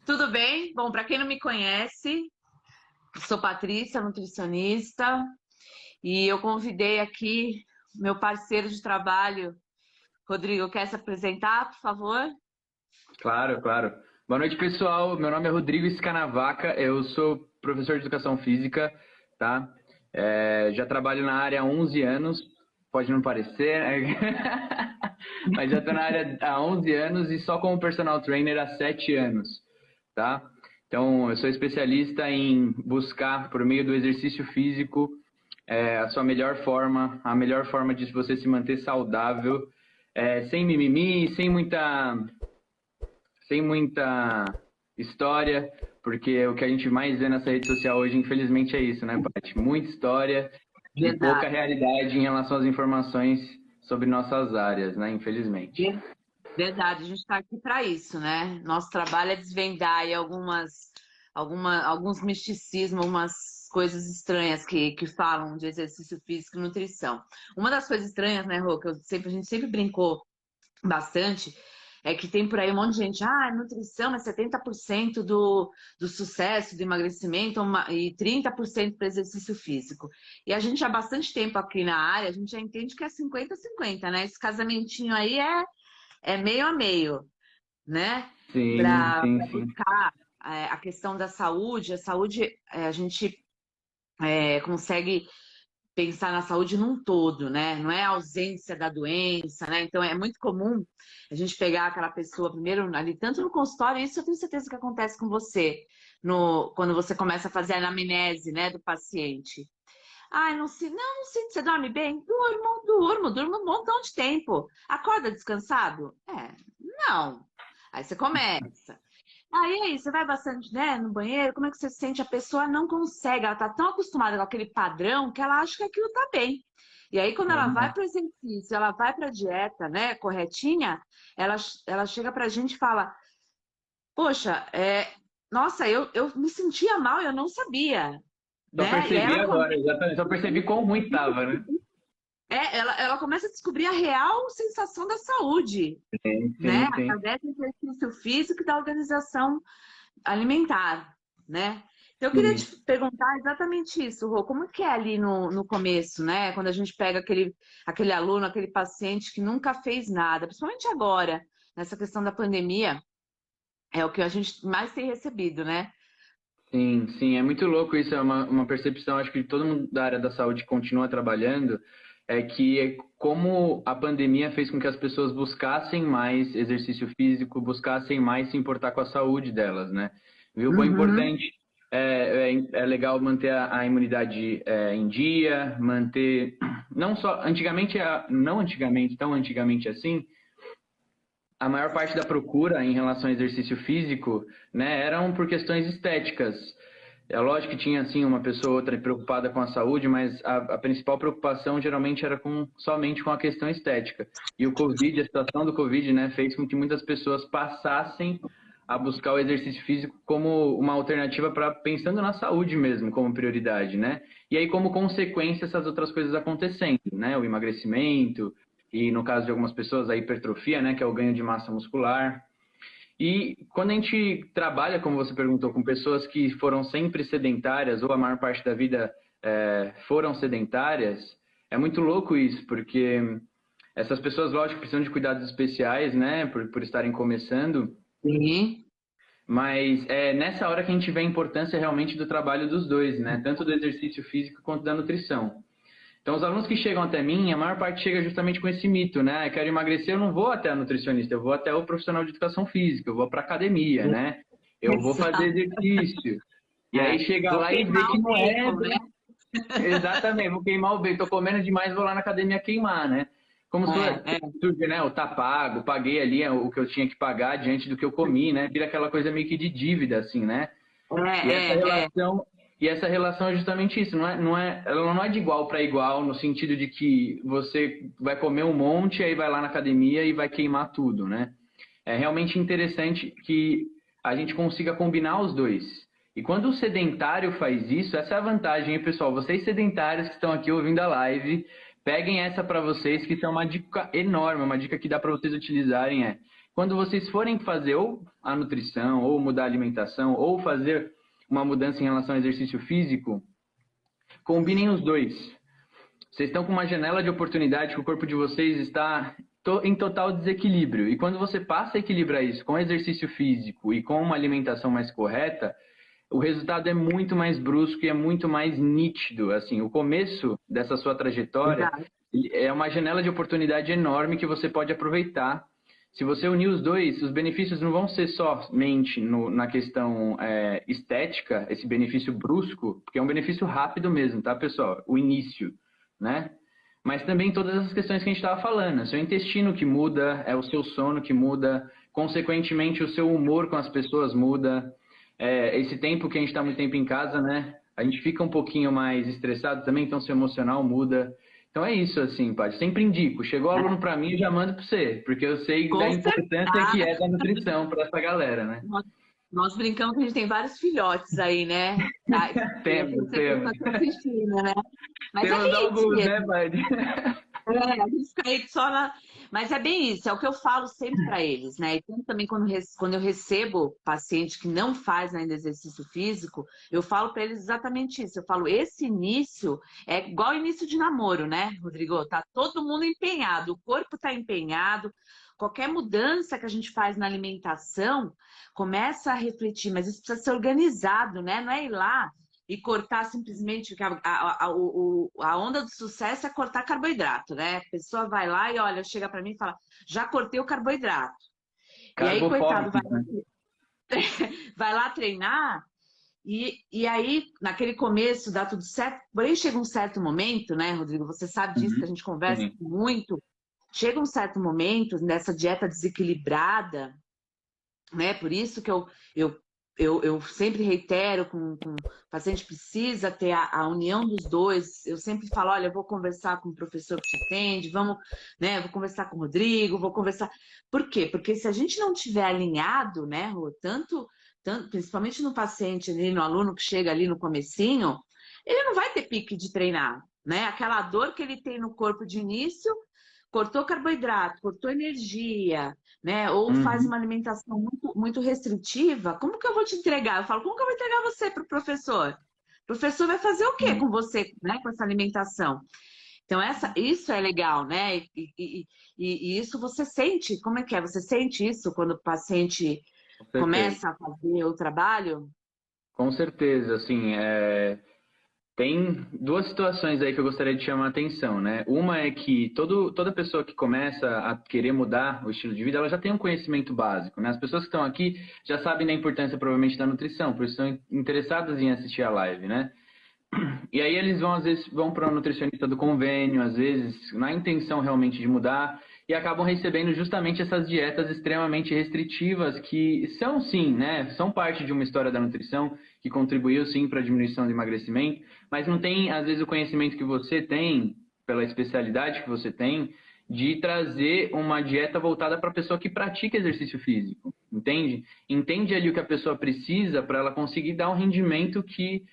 Tudo bem? Bom, para quem não me conhece, sou Patrícia, nutricionista, e eu convidei aqui meu parceiro de trabalho, Rodrigo. Quer se apresentar, por favor? Claro, claro. Boa noite, pessoal. Meu nome é Rodrigo Scanavaca, eu sou professor de educação física, tá? Já trabalho na área há 11 anos, pode não parecer, né? Mas já estou na área há 11 anos e só como personal trainer há 7 anos, tá? Então, eu sou especialista em buscar, por meio do exercício físico, a sua melhor forma, a melhor forma de você se manter saudável, sem mimimi, sem muita história, porque o que a gente mais vê nessa rede social hoje, infelizmente, é isso, né, Paty? Muita história e pouca Verdade. realidade em relação às informações sobre nossas áreas, né, infelizmente. Verdade, a gente está aqui para isso, né? Nosso trabalho é desvendar aí alguns misticismos, algumas coisas estranhas que falam de exercício físico e nutrição. Uma das coisas estranhas, né, Rô, a gente sempre brincou bastante, é que tem por aí um monte de gente, nutrição é 70% do sucesso do emagrecimento e 30% para exercício físico. E a gente há bastante tempo aqui na área, a gente já entende que é 50-50, né? Esse casamentinho aí é meio a meio, né? Sim, Para sim, sim. buscar a questão da saúde, a gente consegue pensar na saúde num todo, né? Não é a ausência da doença, né? Então é muito comum a gente pegar aquela pessoa primeiro ali, tanto no consultório, isso eu tenho certeza que acontece com você, quando você começa a fazer a anamnese, né, do paciente. Não sinto, você dorme bem? Durmo um montão de tempo. Acorda descansado? Não. Aí você começa. Aí, você vai bastante, né, no banheiro, como é que você se sente? A pessoa não consegue, ela tá tão acostumada com aquele padrão que ela acha que aquilo tá bem. E aí, quando ela vai Uhum. para o exercício, ela vai para a dieta, né, corretinha, ela chega pra gente e fala, poxa, nossa, eu me sentia mal, eu não sabia, Só né? E aí percebi ela agora, começa exatamente. Só percebi quão ruim tava, né? ela começa a descobrir a real sensação da saúde, Sim, né? sim, sim. Através do exercício físico e da organização alimentar, né? Então, eu queria te Sim. perguntar exatamente isso, Rô. Como que é ali no começo, né? Quando a gente pega aquele aluno, aquele paciente que nunca fez nada, principalmente agora, nessa questão da pandemia, é o que a gente mais tem recebido, né? Sim, sim, é muito louco isso, é uma percepção, acho que todo mundo da área da saúde continua trabalhando, é que como a pandemia fez com que as pessoas buscassem mais exercício físico, buscassem mais se importar com a saúde delas, né? Viu quão Uhum. importante é legal manter a imunidade em dia, manter, não só, antigamente, não antigamente, tão antigamente assim, a maior parte da procura em relação ao exercício físico, né, eram por questões estéticas. É lógico que tinha, assim, uma pessoa ou outra preocupada com a saúde, mas a principal preocupação geralmente era somente com a questão estética. E o Covid, a situação do Covid, né, fez com que muitas pessoas passassem a buscar o exercício físico como uma alternativa para pensando na saúde mesmo, como prioridade, né? E aí, como consequência, essas outras coisas acontecendo, né? O emagrecimento, e no caso de algumas pessoas, a hipertrofia, né, que é o ganho de massa muscular. E quando a gente trabalha, como você perguntou, com pessoas que foram sempre sedentárias, ou a maior parte da vida foram sedentárias, é muito louco isso, porque essas pessoas, lógico, precisam de cuidados especiais, né, por estarem começando, Sim. mas é nessa hora que a gente vê a importância realmente do trabalho dos dois, né, tanto do exercício físico quanto da nutrição. Então, os alunos que chegam até mim, a maior parte chega justamente com esse mito, né? Eu quero emagrecer, eu não vou até a nutricionista, eu vou até o profissional de educação física, eu vou para academia, né? Eu vou fazer Exato. exercício. E aí chega Vou lá e vê queimar que o não é bacon, né? exatamente, vou queimar o bem, tô comendo demais, vou lá na academia queimar, né? Como É, é, surge, né? O tá pago, paguei ali o que eu tinha que pagar diante do que eu comi, né? Vira aquela coisa meio que de dívida, assim, né? E essa é. relação, e essa relação é justamente isso, ela não é de igual para igual, no sentido de que você vai comer um monte, aí vai lá na academia e vai queimar tudo, né? É realmente interessante que a gente consiga combinar os dois. E quando o sedentário faz isso, essa é a vantagem, hein, pessoal? Vocês sedentários que estão aqui ouvindo a live, peguem essa para vocês, que isso é uma dica enorme, uma dica que dá para vocês utilizarem quando vocês forem fazer ou a nutrição, ou mudar a alimentação, ou fazer uma mudança em relação ao exercício físico, combinem os dois. Vocês estão com uma janela de oportunidade que o corpo de vocês está em total desequilíbrio. E quando você passa a equilibrar isso com exercício físico e com uma alimentação mais correta, o resultado é muito mais brusco e é muito mais nítido. Assim, o começo dessa sua trajetória é uma janela de oportunidade enorme que você pode aproveitar. Se você unir os dois, os benefícios não vão ser somente na questão estética, esse benefício brusco, porque é um benefício rápido mesmo, tá, pessoal? O início, né? Mas também todas essas questões que a gente estava falando. É o seu intestino que muda, é o seu sono que muda, consequentemente o seu humor com as pessoas muda. Esse tempo que a gente está muito tempo em casa, né? A gente fica um pouquinho mais estressado também, então seu emocional muda. Então é isso, assim, Paty. Sempre indico. Chegou aluno para mim, eu já mando para você, porque eu sei da importância que é da nutrição para essa galera, né? Nós brincamos que a gente tem vários filhotes aí, né? Temos. Né? Mas temos alguns, né, Paty? A gente fica aí só na... Mas é bem isso, é o que eu falo sempre para eles, né? E também quando eu recebo paciente que não faz ainda exercício físico, eu falo para eles exatamente isso. Eu falo, esse início é igual início de namoro, né, Rodrigo? Tá todo mundo empenhado, o corpo tá empenhado. Qualquer mudança que a gente faz na alimentação começa a refletir, mas isso precisa ser organizado, né? Não é ir lá e cortar simplesmente, a onda do sucesso é cortar carboidrato, né? A pessoa vai lá e olha, chega para mim e fala, já cortei o carboidrato. E aí, coitado, vai lá treinar e aí, naquele começo, dá tudo certo. Porém, chega um certo momento, né, Rodrigo? Você sabe disso, que a gente conversa muito. Chega um certo momento nessa dieta desequilibrada, né? Por isso que eu sempre reitero com o paciente precisa ter a união dos dois. Eu sempre falo, olha, eu vou conversar com o professor que te atende, vamos, né? Vou conversar com o Rodrigo, vou conversar. Por quê? Porque se a gente não tiver alinhado, né, Rô, tanto, principalmente no paciente ali, no aluno que chega ali no comecinho, ele não vai ter pique de treinar, né? Aquela dor que ele tem no corpo de início, cortou carboidrato, cortou energia, né? Ou faz uma alimentação muito, muito restritiva, como que eu vou te entregar? Eu falo, como que eu vou entregar você para o professor? O professor vai fazer o quê com você, né? Com essa alimentação? Então, isso é legal, né? E isso você sente, como é que é? Você sente isso quando o paciente começa a fazer o trabalho? Com certeza, assim, tem duas situações aí que eu gostaria de chamar a atenção, né? Uma é que toda pessoa que começa a querer mudar o estilo de vida, ela já tem um conhecimento básico, né? As pessoas que estão aqui já sabem da importância, provavelmente, da nutrição, por isso estão interessadas em assistir a live, né? E aí eles às vezes, vão para um nutricionista do convênio, às vezes, na intenção realmente de mudar, e acabam recebendo justamente essas dietas extremamente restritivas que são, sim, né? São parte de uma história da nutrição que contribuiu, sim, para a diminuição do emagrecimento, mas não tem, às vezes, o conhecimento que você tem, pela especialidade que você tem, de trazer uma dieta voltada para a pessoa que pratica exercício físico, entende? Entende ali o que a pessoa precisa para ela conseguir dar um rendimento que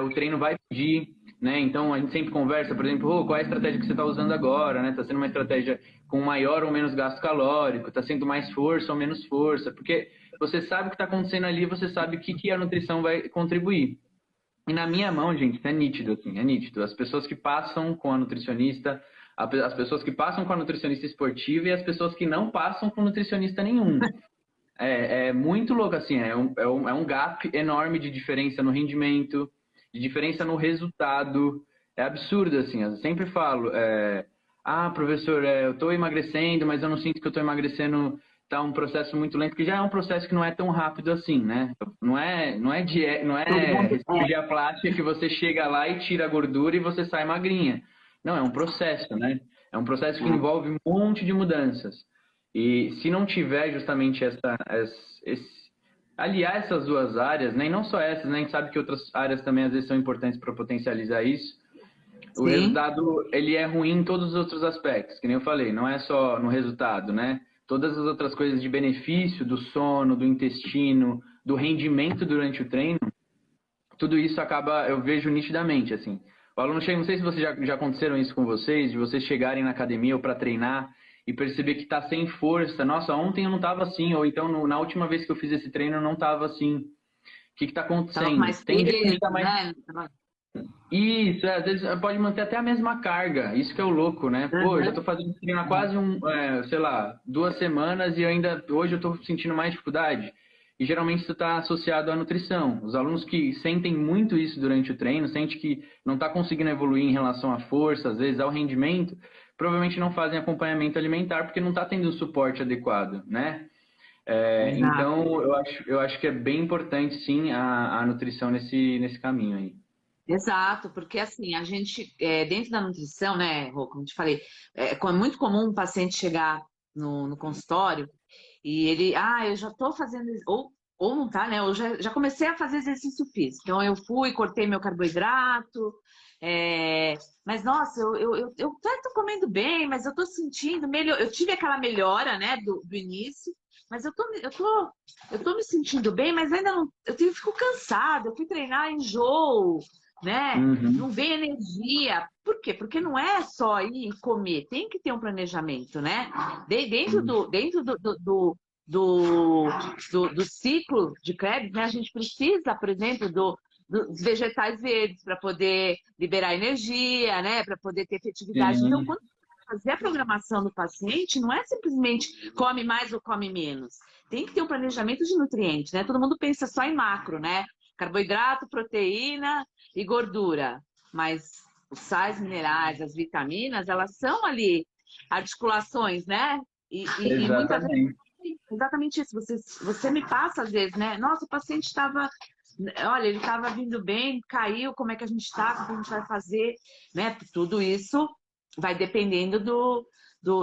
o treino vai pedir, né? Então a gente sempre conversa, por exemplo, qual é a estratégia que você está usando agora, né? Está sendo uma estratégia com maior ou menos gasto calórico, está sendo mais força ou menos força, porque você sabe o que está acontecendo ali, você sabe o que a nutrição vai contribuir. E na minha mão, gente, é nítido, assim, é nítido. As pessoas que passam com a nutricionista, as pessoas que passam com a nutricionista esportiva e as pessoas que não passam com nutricionista nenhum. É muito louco, assim, é um gap enorme de diferença no rendimento, de diferença no resultado. É absurdo, assim, eu sempre falo, professor, eu estou emagrecendo, mas eu não sinto que eu estou emagrecendo, tá um processo muito lento, que já é um processo que não é tão rápido assim, né? Não é cirurgia plástica que você chega lá e tira a gordura e você sai magrinha. Não, é um processo, né? É um processo que envolve um monte de mudanças. E se não tiver justamente aliar essas duas áreas, né? E não só essas, né? A gente sabe que outras áreas também às vezes são importantes para potencializar isso. O resultado, ele é ruim em todos os outros aspectos, que nem eu falei, não é só no resultado, né? Todas as outras coisas de benefício, do sono, do intestino, do rendimento durante o treino, tudo isso acaba, eu vejo nitidamente, assim. O aluno chega, não sei se vocês já aconteceram isso com vocês, de vocês chegarem na academia ou para treinar e perceber que está sem força. Nossa, ontem eu não estava assim, ou então na última vez que eu fiz esse treino eu não estava assim. O que está Tava com acontecendo? mais Tem dia que a gente peso, está mais. né? Isso, às vezes pode manter até a mesma carga. Isso que é o louco, né? Pô, eu já Uhum. tô fazendo treino há quase sei lá, 2 semanas e ainda hoje eu tô sentindo mais dificuldade. E geralmente isso está associado à nutrição. Os alunos que sentem muito isso durante o treino, sentem que não está conseguindo evoluir em relação à força, às vezes ao rendimento, provavelmente não fazem acompanhamento alimentar porque não está tendo um suporte adequado, né? Exato. Então, eu acho que é bem importante, sim, a nutrição nesse caminho aí. Exato, porque assim, a gente, dentro da nutrição, né, Rô, como eu te falei, é muito comum um paciente chegar no consultório e ele, eu já tô fazendo, ou não tá, né, eu já comecei a fazer exercício físico, então eu fui, cortei meu carboidrato, é, mas nossa, eu até tô comendo bem, mas eu tô sentindo melhor, eu tive aquela melhora, né, do início, mas eu tô me sentindo bem, mas ainda não, fico cansada, eu fui treinar, enjoo, né? Uhum. Não vem energia. Por quê? Porque não é só ir e comer, tem que ter um planejamento, né? Dentro do ciclo de Krebs, né? A gente precisa, por exemplo, dos vegetais verdes para poder liberar energia, né? Para poder ter efetividade. Então, Sim. quando fazer a programação do paciente, não é simplesmente come mais ou come menos. Tem que ter um planejamento de nutrientes, né? Todo mundo pensa só em macro, né? Carboidrato, proteína e gordura. Mas os sais minerais, as vitaminas, elas são ali articulações, né? E muitas vezes Exatamente. exatamente isso. Você me passa às vezes, né? Nossa, o paciente estava. Olha, ele estava vindo bem, caiu, como é que a gente está, o que a gente vai fazer, né? Tudo isso vai dependendo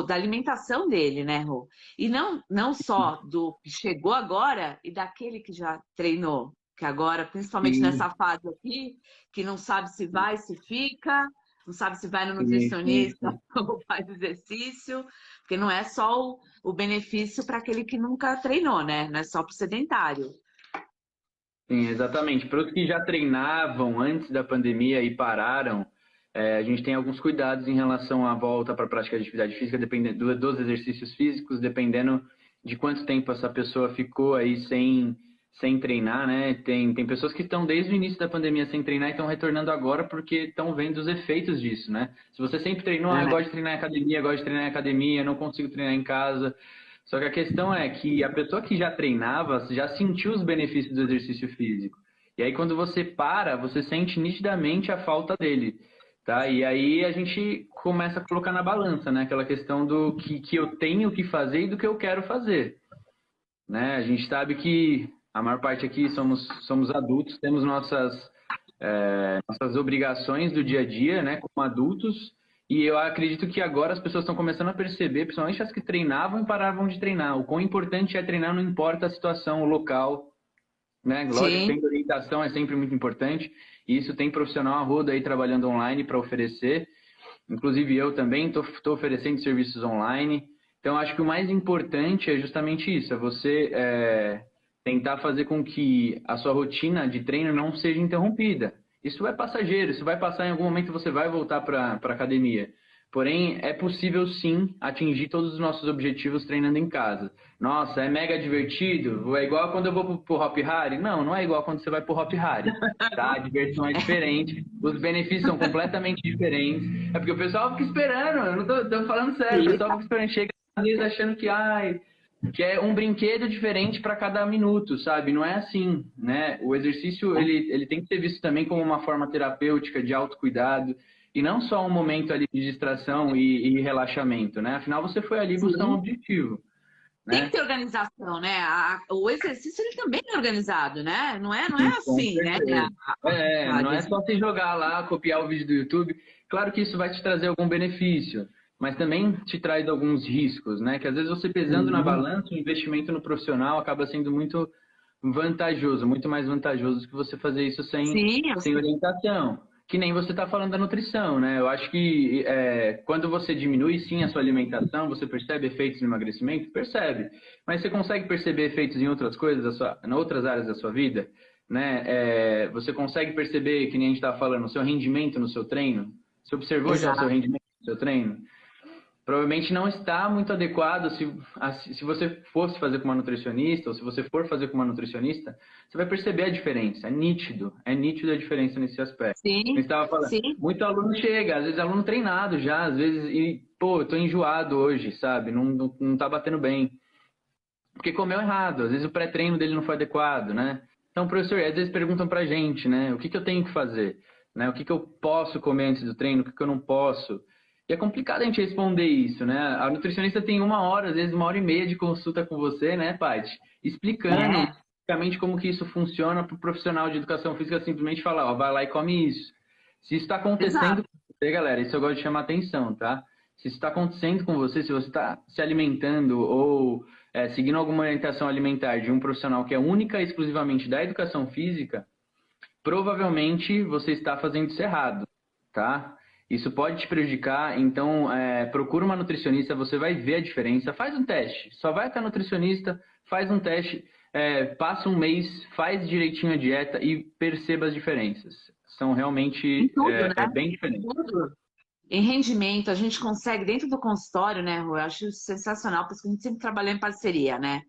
da alimentação dele, né, Rô? E não só do que chegou agora e daquele que já treinou, que agora, principalmente nessa Sim, fase aqui, que não sabe se vai, se fica, não sabe se vai no sim, sim, nutricionista sim. ou faz exercício, porque não é só o benefício para aquele que nunca treinou, né? Não é só para o sedentário. Sim, exatamente. Para os que já treinavam antes da pandemia e pararam, a gente tem alguns cuidados em relação à volta para a prática de atividade física, dependendo dos exercícios físicos, dependendo de quanto tempo essa pessoa ficou aí sem treinar, né? Tem pessoas que estão desde o início da pandemia sem treinar e estão retornando agora porque estão vendo os efeitos disso, né? Se você sempre treinou, eu Né? gosto de treinar em academia, gosto de treinar em academia, não consigo treinar em casa. Só que a questão é que a pessoa que já treinava já sentiu os benefícios do exercício físico. E aí, quando você para, você sente nitidamente a falta dele, tá? E aí a gente começa a colocar na balança, né? Aquela questão do que eu tenho que fazer e do que eu quero fazer, né? A gente sabe que a maior parte aqui somos adultos, temos nossas obrigações do dia a dia, né, como adultos, e eu acredito que agora as pessoas estão começando a perceber, principalmente as que treinavam e paravam de treinar, o quão importante é treinar, não importa a situação, o local, né? Lógico, Sim, tendo orientação é sempre muito importante, e isso tem profissional a rodo aí trabalhando online para oferecer, inclusive eu também estou oferecendo serviços online, então acho que o mais importante é justamente isso, é você tentar fazer com que a sua rotina de treino não seja interrompida. Isso é passageiro, isso vai passar em algum momento, você vai voltar para a academia. Porém, é possível sim atingir todos os nossos objetivos treinando em casa. Nossa, é mega divertido? É igual quando eu vou pro Hop Hari? Não, não é igual quando você vai pro Hop Hari. Tá? A diversão é diferente, os benefícios são completamente diferentes. É porque o pessoal fica esperando, eu não tô falando sério, o pessoal fica. fica esperando, chega às vezes achando que é um brinquedo diferente para cada minuto, sabe? Não é assim, né? O exercício, ele tem que ser visto também como uma forma terapêutica de autocuidado e não só um momento ali de distração e relaxamento, né? Afinal, você foi ali buscar um Sim. objetivo, Tem que né? ter organização, né? O exercício ele também é organizado, né? Não é Sim, com assim, né? certeza. Não é Adesivo. só se jogar lá, copiar o vídeo do YouTube. Claro que isso vai te trazer algum benefício, mas também te traz alguns riscos, né? Que às vezes você pesando na Sim, balança, o investimento no profissional acaba sendo muito vantajoso, muito mais vantajoso do que você fazer isso sim, sem orientação. Que nem você está falando da nutrição, né? Eu acho que quando você diminui sim a sua alimentação, você percebe efeitos no emagrecimento? Percebe. Mas você consegue perceber efeitos em outras coisas, em outras áreas da sua vida? Né? Você consegue perceber, que nem a gente estava falando, o seu rendimento no seu treino? Você observou já o seu exato. rendimento no seu treino? provavelmente não está muito adequado se você fosse fazer com uma nutricionista, ou se você for fazer com uma nutricionista, você vai perceber a diferença, é nítido a diferença nesse aspecto. Eu Sim, estava falando, sim. muito aluno chega, às vezes aluno treinado já, às vezes, e, pô, eu tô enjoado hoje, sabe, não tá batendo bem, porque comeu errado, às vezes o pré-treino dele não foi adequado, né? Então, professor, às vezes perguntam pra gente, né, o que que eu tenho que fazer, né, o que que eu posso comer antes do treino, o que que eu não posso. E é complicado a gente responder isso, né? A nutricionista tem 1 hora, às vezes 1 hora e meia de consulta com você, né, Paty? Explicando É, basicamente como que isso funciona para o profissional de educação física simplesmente falar, ó, vai lá e come isso. Se isso está acontecendo exato. com você, galera, isso eu gosto de chamar atenção, tá? Se isso está acontecendo com você, se você está se alimentando ou seguindo alguma orientação alimentar de um profissional que é única e exclusivamente da educação física, provavelmente você está fazendo isso errado, tá? Isso pode te prejudicar, então procura uma nutricionista, você vai ver a diferença. Faz um teste, só vai até a nutricionista, faz um teste, passa um mês, faz direitinho a dieta e perceba as diferenças. São Em realmente tudo, né? bem Em diferentes. tudo. Em rendimento, a gente consegue, dentro do consultório, né, Rô? Eu acho sensacional, porque a gente sempre trabalhou em parceria, né?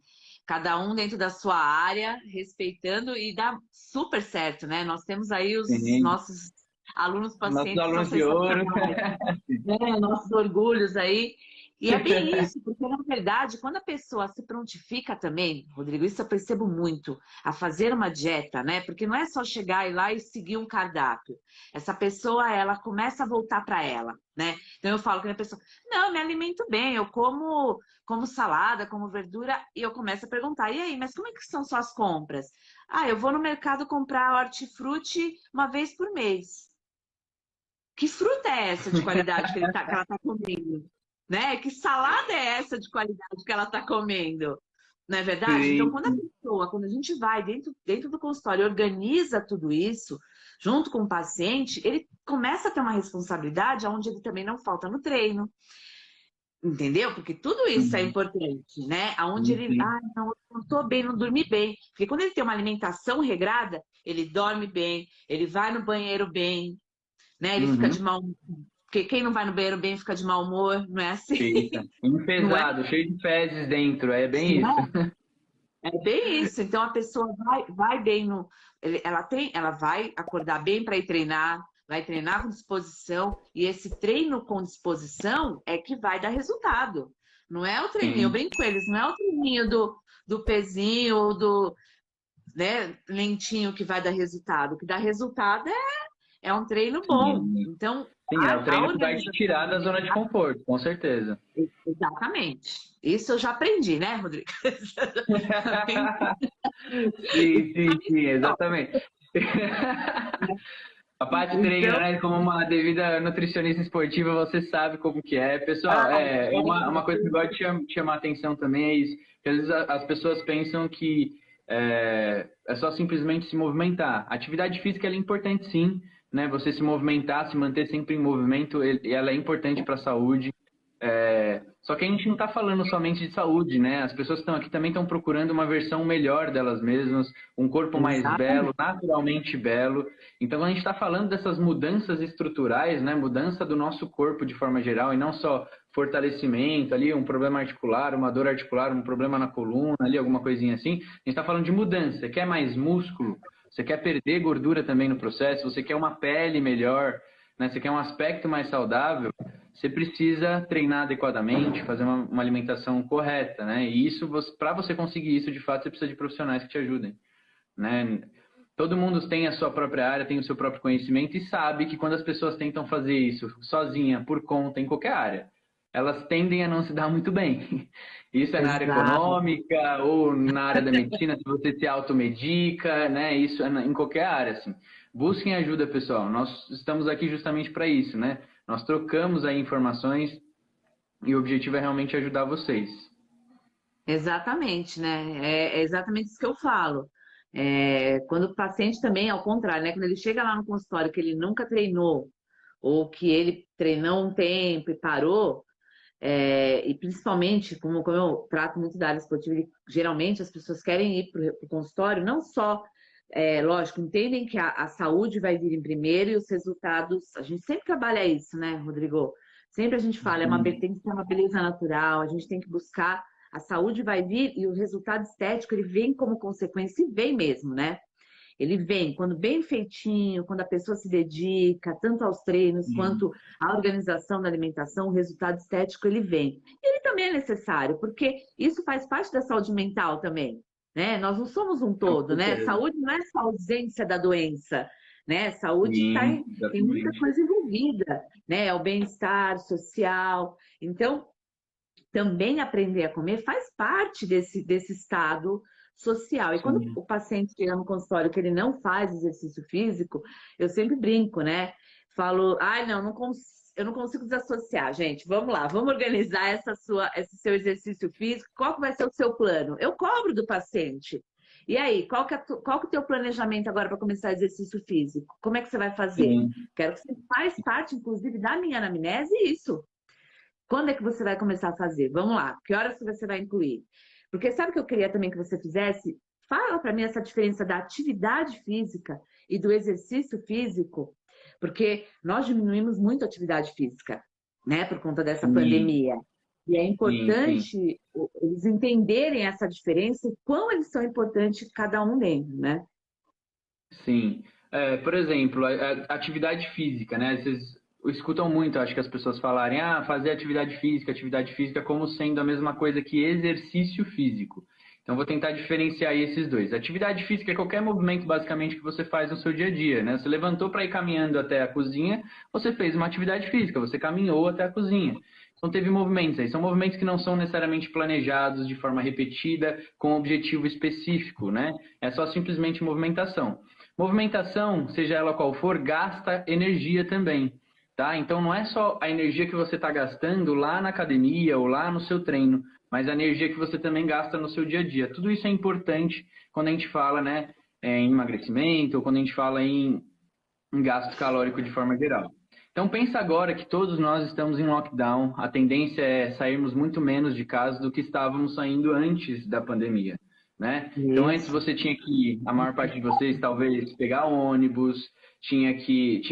Cada um dentro da sua área, respeitando e dá super certo, né? Nós temos aí os Sim. nossos alunos Nossos pacientes que são alunos de ouro. sensacionais, né? Nossos orgulhos aí. E é bem isso, porque na verdade, quando a pessoa se prontifica também, Rodrigo, isso eu percebo muito, a fazer uma dieta, né? Porque não é só chegar e lá e seguir um cardápio. Essa pessoa, ela começa a voltar para ela, né? Então eu falo que a pessoa, não, eu me alimento bem, eu como salada, como verdura, e eu começo a perguntar, e aí, mas como é que são suas compras? Ah, eu vou no mercado comprar hortifruti 1 vez por mês. Que fruta é essa de qualidade que ela está comendo? Né? Que salada é essa de qualidade que ela está comendo? Não é verdade? Então, Sim, quando a sim. pessoa, quando a gente vai dentro do consultório e organiza tudo isso, junto com o paciente, ele começa a ter uma responsabilidade onde ele também não falta no treino, entendeu? Porque tudo isso é Uhum. importante, né? Aonde Sim, ele, sim. ah, não, eu não tô bem, não dormi bem. Porque quando ele tem uma alimentação regrada, ele dorme bem, ele vai no banheiro bem, né? Ele fica de Uhum. mau. Porque quem não vai no banheiro bem fica de mau humor, não é assim? Eita. Não é? Pesado, cheio de fezes dentro, é bem Não isso. é? É bem isso. Então a pessoa vai bem no. Ela vai acordar bem para ir treinar, vai treinar com disposição, e esse treino com disposição é que vai dar resultado. Não é o treininho, eu Sim. brinco com eles, não é o treininho do pezinho ou do, né, lentinho que vai dar resultado. O que dá resultado é um treino bom. Sim, Então, sim, é o a treino que vai te organização tirar da zona de alimentar. conforto, com certeza. Exatamente. Isso eu já aprendi, né, Rodrigo? Sim, sim, sim, exatamente. A parte treina, Então, né? Como uma devida nutricionista esportiva, você sabe como que é. Pessoal, ah, é uma coisa que eu gosto de chamar a atenção também é isso. Que às vezes as pessoas pensam que é só simplesmente se movimentar. A atividade física ela é importante sim, né? Você se movimentar, se manter sempre em movimento, ela é importante para a saúde. Só que a gente não está falando somente de saúde, né? As pessoas que estão aqui também estão procurando uma versão melhor delas mesmas, um corpo mais belo, exatamente. naturalmente belo. Então, quando a gente está falando dessas mudanças estruturais, né? Mudança do nosso corpo de forma geral, e não só fortalecimento ali, um problema articular, uma dor articular, um problema na coluna ali, alguma coisinha assim. A gente está falando de mudança. Você quer mais músculo? Você quer perder gordura também no processo? Você quer uma pele melhor? Né? Você quer um aspecto mais saudável? Você precisa treinar adequadamente, fazer uma alimentação correta, né? E isso, para você conseguir isso, de fato, você precisa de profissionais que te ajudem, né? Todo mundo tem a sua própria área, tem o seu próprio conhecimento e sabe que quando as pessoas tentam fazer isso sozinha, por conta, em qualquer área, elas tendem a não se dar muito bem. Isso é na área Exato. econômica ou na área da medicina, se você se automedica, né? Isso é em qualquer área, assim. Busquem ajuda, pessoal. Nós estamos aqui justamente para isso, né? Nós trocamos aí informações e o objetivo é realmente ajudar vocês. Exatamente, né? É exatamente isso que eu falo. Quando o paciente também, ao contrário, né? Quando ele chega lá no consultório que ele nunca treinou, ou que ele treinou um tempo e parou, e principalmente, como eu trato muito da área esportiva, geralmente as pessoas querem ir para o consultório, não só, lógico, entendem que a saúde vai vir em primeiro e os resultados, a gente sempre trabalha isso, né, Rodrigo? Sempre a gente fala, tem que ser uma beleza natural, a gente tem que buscar, a saúde vai vir e o resultado estético, ele vem como consequência, e vem mesmo, né? Ele vem quando bem feitinho, quando a pessoa se dedica tanto aos treinos Sim, quanto à organização da alimentação, o resultado estético ele vem. E ele também é necessário, porque isso faz parte da saúde mental também, né? Nós não somos um com todo, né? certeza. Saúde não é só ausência da doença, né? Saúde Sim, tem muita exatamente. coisa envolvida, né? É o bem-estar social. Então, também aprender a comer faz parte desse estado social. E quando Sim. o paciente chega no consultório que ele não faz exercício físico, eu sempre brinco, né? Falo, ai, não, eu não consigo desassociar, gente. Vamos lá, vamos organizar esse seu exercício físico. Qual que vai ser o seu plano? Eu cobro do paciente. E aí, qual que é o teu planejamento agora para começar exercício físico? Como é que você vai fazer? Sim. Quero que você faz parte, inclusive, da minha anamnese, isso. Quando é que você vai começar a fazer? Vamos lá, que horas que você vai incluir? Porque sabe o que eu queria também que você fizesse? Fala para mim essa diferença da atividade física e do exercício físico, porque nós diminuímos muito a atividade física, né, por conta dessa Sim, pandemia. E é sim, sim. importante eles entenderem essa diferença e quão eles são importantes cada um dentro, né? Sim. Por exemplo, a atividade física, né? Vocês escutam muito, acho que as pessoas falarem, fazer atividade física como sendo a mesma coisa que exercício físico. Então, vou tentar diferenciar aí esses dois. Atividade física é qualquer movimento, basicamente, que você faz no seu dia a dia, né? Você levantou para ir caminhando até a cozinha, você fez uma atividade física, você caminhou até a cozinha. Então, teve movimentos aí. São movimentos que não são necessariamente planejados de forma repetida, com um objetivo específico, né? É só simplesmente movimentação. Movimentação, seja ela qual for, gasta energia também, tá? Então não é só a energia que você está gastando lá na academia ou lá no seu treino, mas a energia que você também gasta no seu dia a dia. Tudo isso é importante quando a gente fala, né, em emagrecimento ou quando a gente fala em gasto calórico de forma geral. Então pensa agora que todos nós estamos em lockdown, a tendência é sairmos muito menos de casa do que estávamos saindo antes da pandemia, né? Então antes Isso. você tinha que, a maior parte de vocês talvez pegar ônibus, tinha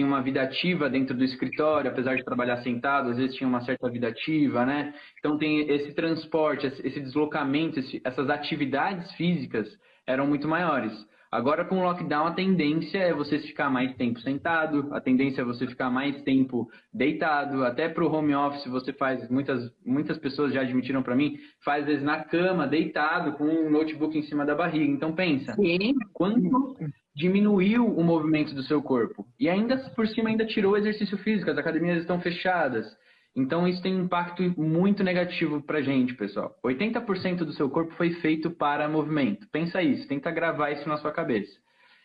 uma vida ativa dentro do escritório, apesar de trabalhar sentado, às vezes tinha uma certa vida ativa, né? Então tem esse transporte, esse deslocamento, essas atividades físicas eram muito maiores. Agora, com o lockdown, a tendência é você ficar mais tempo sentado, a tendência é você ficar mais tempo deitado, até para o home office você faz, muitas pessoas já admitiram para mim, faz às vezes na cama, deitado, com um notebook em cima da barriga. Então pensa, Sim. quanto diminuiu o movimento do seu corpo. E ainda por cima ainda tirou o exercício físico, as academias estão fechadas. Então isso tem um impacto muito negativo para a gente, pessoal. 80% do seu corpo foi feito para movimento. Pensa isso, tenta gravar isso na sua cabeça.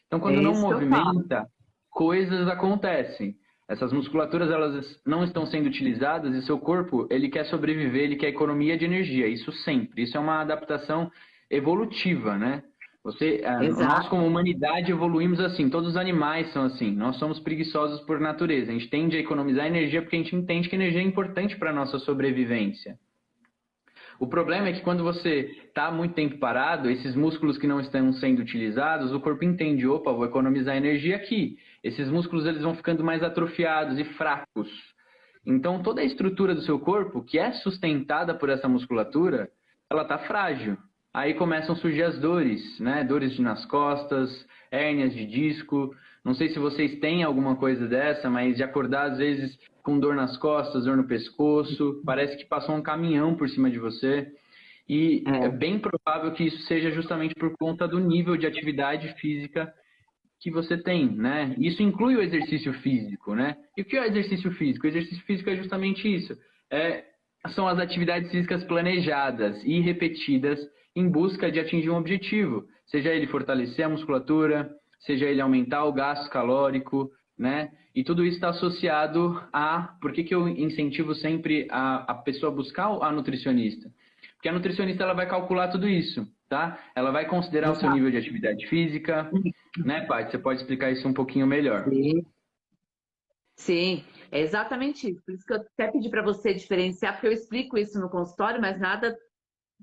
Então É quando não isso que eu falo. movimenta, coisas acontecem. Essas musculaturas elas não estão sendo utilizadas e seu corpo ele quer sobreviver, ele quer economia de energia. Isso sempre. Isso é uma adaptação evolutiva, né? Nós, Exato. como humanidade, evoluímos assim. Todos os animais são assim. Nós somos preguiçosos por natureza. A gente tende a economizar energia porque a gente entende que energia é importante para a nossa sobrevivência. O problema é que quando você está muito tempo parado, esses músculos que não estão sendo utilizados, o corpo entende, opa, vou economizar energia aqui. Esses músculos eles vão ficando mais atrofiados e fracos. Então, toda a estrutura do seu corpo, que é sustentada por essa musculatura, ela está frágil. Aí começam a surgir as dores, né? Dores nas costas, hérnias de disco. Não sei se vocês têm alguma coisa dessa, mas de acordar às vezes com dor nas costas, dor no pescoço, parece que passou um caminhão por cima de você. E é É. bem provável que isso seja justamente por conta do nível de atividade física que você tem, né? Isso inclui o exercício físico, né? E o que é o exercício físico? O exercício físico é justamente isso. É, são as atividades físicas planejadas e repetidas em busca de atingir um objetivo, seja ele fortalecer a musculatura, seja ele aumentar o gasto calórico, né? E tudo isso está associado a... Por que eu incentivo sempre a pessoa a buscar a nutricionista? Porque a nutricionista ela vai calcular tudo isso, tá? Ela vai considerar o seu Exato. nível de atividade física, né, Paty? Você pode explicar isso um pouquinho melhor. Sim. Sim, é exatamente isso. Por isso que eu até pedi para você diferenciar, porque eu explico isso no consultório, mas nada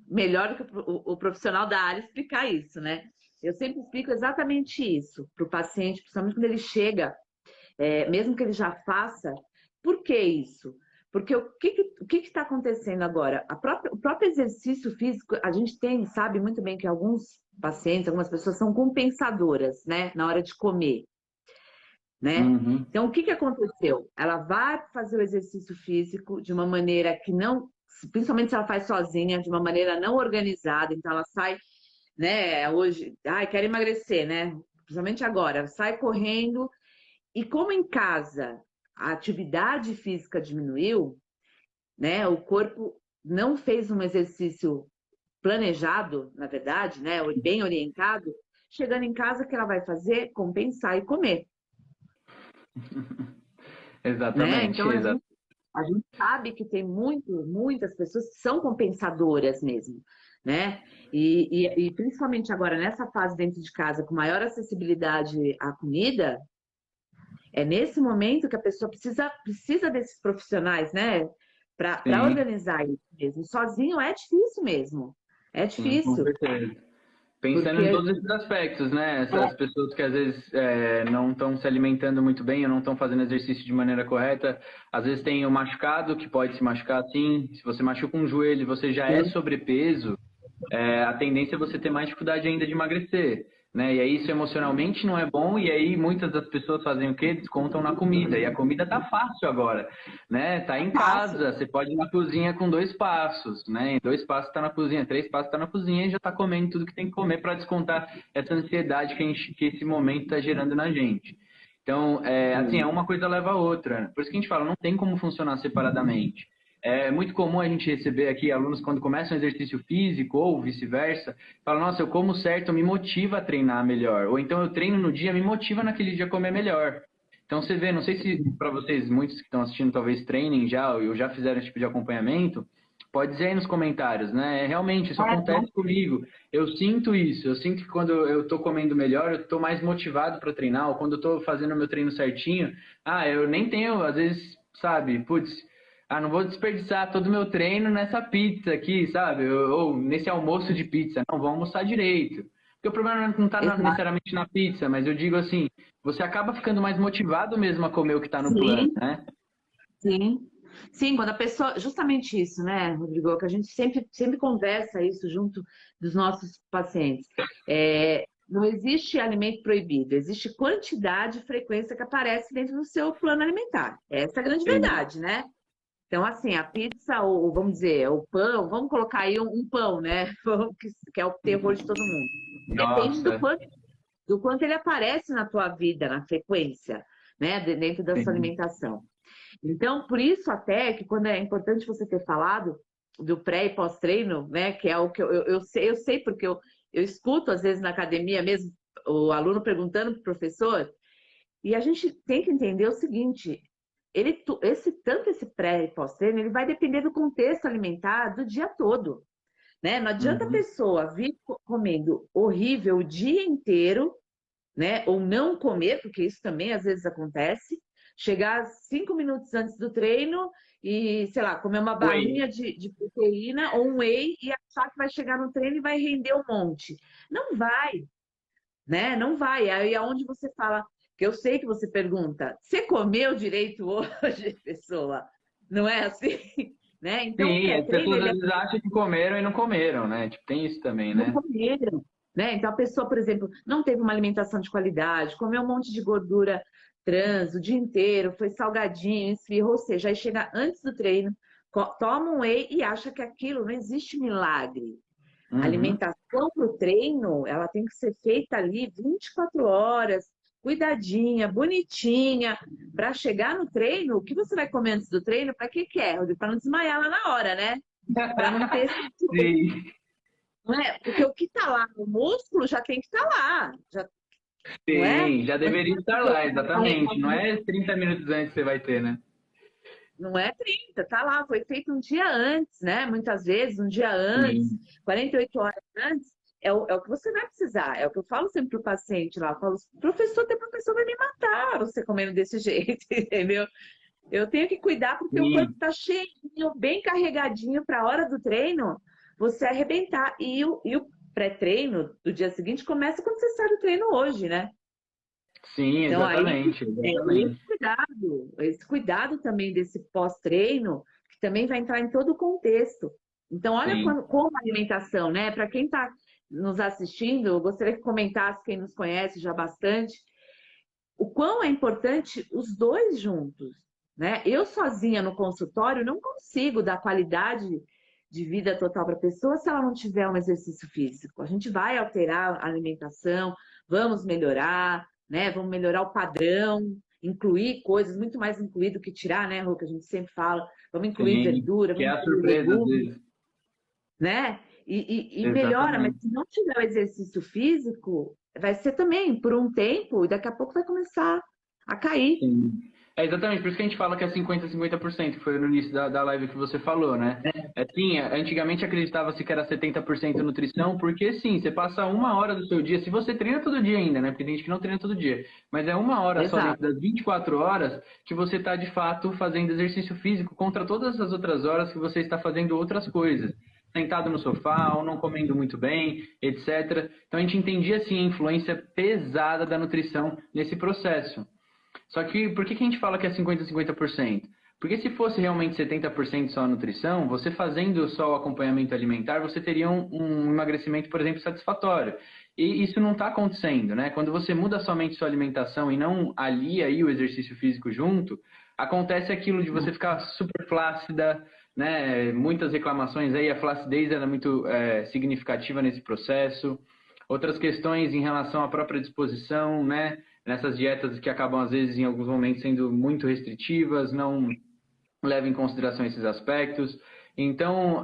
melhor do que o profissional da área explicar isso, né? Eu sempre explico exatamente isso para o paciente, principalmente quando ele chega, mesmo que ele já faça. Por que isso? Porque o que está acontecendo agora? O próprio exercício físico, a gente sabe muito bem que alguns pacientes, algumas pessoas são compensadoras, né, na hora de comer, né? Uhum. Então, o que aconteceu? Ela vai fazer o exercício físico de uma maneira que não, principalmente se ela faz sozinha, de uma maneira não organizada, então ela sai, né, hoje, ai, quero emagrecer, né? Principalmente agora, sai correndo, e como em casa a atividade física diminuiu, né? O corpo não fez um exercício planejado, na verdade, né? Bem orientado. Chegando em casa, o que ela vai fazer? Compensar e comer, né? Exatamente, Então a gente sabe que tem muitas pessoas que são compensadoras mesmo, né? E principalmente agora nessa fase dentro de casa, com maior acessibilidade à comida, é nesse momento que a pessoa precisa desses profissionais, né? Para sim, organizar isso mesmo. Sozinho é difícil mesmo. É sim, com difícil, certeza. Pensando em porque todos esses aspectos, né? Essas pessoas que às vezes não estão se alimentando muito bem ou não estão fazendo exercício de maneira correta, às vezes tem o machucado, que pode se machucar sim. Se você machuca um joelho e você já é sobrepeso, a tendência é você ter mais dificuldade ainda de emagrecer, né? E aí isso emocionalmente não é bom, e aí muitas das pessoas fazem o quê? Descontam na comida, e a comida tá fácil agora, né? Tá em fácil. casa, você pode ir na cozinha com 2 passos, né? Em 2 passos tá na cozinha, 3 passos tá na cozinha e já tá comendo tudo que tem que comer para descontar essa ansiedade que esse momento tá gerando na gente. Então, assim, uma coisa leva a outra. Por isso que a gente fala, não tem como funcionar separadamente. É muito comum a gente receber aqui alunos quando começam um exercício físico ou vice-versa, falam, nossa, eu como certo, me motiva a treinar melhor. Ou então eu treino no dia, me motiva naquele dia a comer melhor. Então você vê, não sei se para vocês, muitos que estão assistindo talvez treinem já, ou já fizeram esse tipo de acompanhamento, pode dizer aí nos comentários, né? Realmente, isso acontece comigo. Eu sinto isso, eu sinto que quando eu estou comendo melhor, eu estou mais motivado para treinar, ou quando eu estou fazendo o meu treino certinho, eu nem tenho, às vezes, sabe, putz, não vou desperdiçar todo o meu treino nessa pizza aqui, sabe? Ou nesse almoço de pizza. Não, vou almoçar direito. Porque o problema não está Exato. necessariamente na pizza, mas eu digo assim, você acaba ficando mais motivado mesmo a comer o que está no plano, Sim, né? sim. Sim, quando a pessoa. Justamente isso, né, Rodrigo? Que a gente sempre conversa isso junto dos nossos pacientes. Não existe alimento proibido, existe quantidade e frequência que aparece dentro do seu plano alimentar. Essa é a grande Sim. verdade, né? Então, assim, a pizza, ou vamos dizer, o pão, vamos colocar aí um pão, né? Que é o terror de todo mundo. Depende do Nossa, quanto ele aparece na tua vida, na frequência, né? Dentro da sua sim. alimentação. Então, por isso até que quando é importante você ter falado do pré e pós-treino, né? Que é o que eu sei porque eu escuto às vezes na academia mesmo o aluno perguntando para o professor, e a gente tem que entender o seguinte: esse pré e pós-treino, ele vai depender do contexto alimentar do dia todo, né? Não adianta a Uhum. pessoa vir comendo horrível o dia inteiro, né? Ou não comer, porque isso também às vezes acontece, chegar 5 minutos antes do treino e, sei lá, comer uma Whey. barrinha de proteína ou um whey e achar que vai chegar no treino e vai render um monte. Não vai, né? Não vai. Aí é onde você fala, que eu sei que você pergunta, você comeu direito hoje, pessoa? Não é assim? Né? Então, o Sim, as pré-treino, pessoas ele às é vezes acham que comeram e não comeram, né? Tipo, tem isso também, não né? comeram, né? Então, a pessoa, por exemplo, não teve uma alimentação de qualidade, comeu um monte de gordura trans o dia inteiro, foi salgadinho, esfirra, ou seja, aí chega antes do treino, toma um whey e acha que aquilo não existe milagre. A Uhum. alimentação para o treino, ela tem que ser feita ali 24 horas, cuidadinha, bonitinha, para chegar no treino. O que você vai comer antes do treino? Para que que é? Para não desmaiar lá na hora, né? Para não ter esse, Sim, não é? Porque o que está lá no músculo já tem que estar lá, já, não é? sim, já Não deveria adianta estar ter lá, exatamente. Não é 30 minutos antes que você vai ter, né? Não é 30, tá lá, foi feito um dia antes, né? Muitas vezes, um dia antes, Sim, 48 horas antes, é o que você vai precisar. É o que eu falo sempre pro paciente lá. Eu falo, professor, tem professor vai me matar você comendo desse jeito, entendeu? Eu tenho que cuidar porque o corpo sim. tá cheinho, bem carregadinho para a hora do treino, você arrebentar. E o pré-treino do dia seguinte começa quando você sai do treino hoje, né? Sim, Então, aí, exatamente. esse cuidado também desse pós-treino, que também vai entrar em todo o contexto. Então, olha Sim. como a alimentação, né? Para quem está nos assistindo, eu gostaria que comentasse, quem nos conhece já bastante, o quão é importante os dois juntos, né? Eu sozinha no consultório não consigo dar qualidade de vida total para a pessoa se ela não tiver um exercício físico. A gente vai alterar a alimentação, vamos melhorar, né? Vamos melhorar o padrão, incluir coisas, muito mais incluir do que tirar, né, Rô, que a gente sempre fala. Vamos incluir Sim. verdura, Que é vamos a incluir surpresa, às legumes, vezes. né? E melhora, mas Exatamente. se não tiver o exercício físico, vai ser também por um tempo e daqui a pouco vai começar a cair. Sim. É exatamente, por isso que a gente fala que é 50-50%, que foi no início da live que você falou, né? É, sim, antigamente acreditava-se que era 70% nutrição, porque sim, você passa uma hora do seu dia, se você treina todo dia ainda, né? Porque tem gente que não treina todo dia, mas é uma hora só dentro Exato. das 24 horas que você está de fato fazendo exercício físico contra todas as outras horas que você está fazendo outras coisas. Sentado no sofá, ou não comendo muito bem, etc. Então a gente entendia sim a influência pesada da nutrição nesse processo. Só que por que a gente fala que é 50-50%? Porque se fosse realmente 70% só a nutrição, você fazendo só o acompanhamento alimentar, você teria um emagrecimento, por exemplo, satisfatório. E isso não está acontecendo, né? Quando você muda somente sua alimentação e não alia aí o exercício físico junto, acontece aquilo de você ficar super flácida, né? Muitas reclamações aí, a flacidez era muito significativa nesse processo. Outras questões em relação à própria disposição, né? Nessas dietas que acabam, às vezes, em alguns momentos, sendo muito restritivas, não levam em consideração esses aspectos. Então,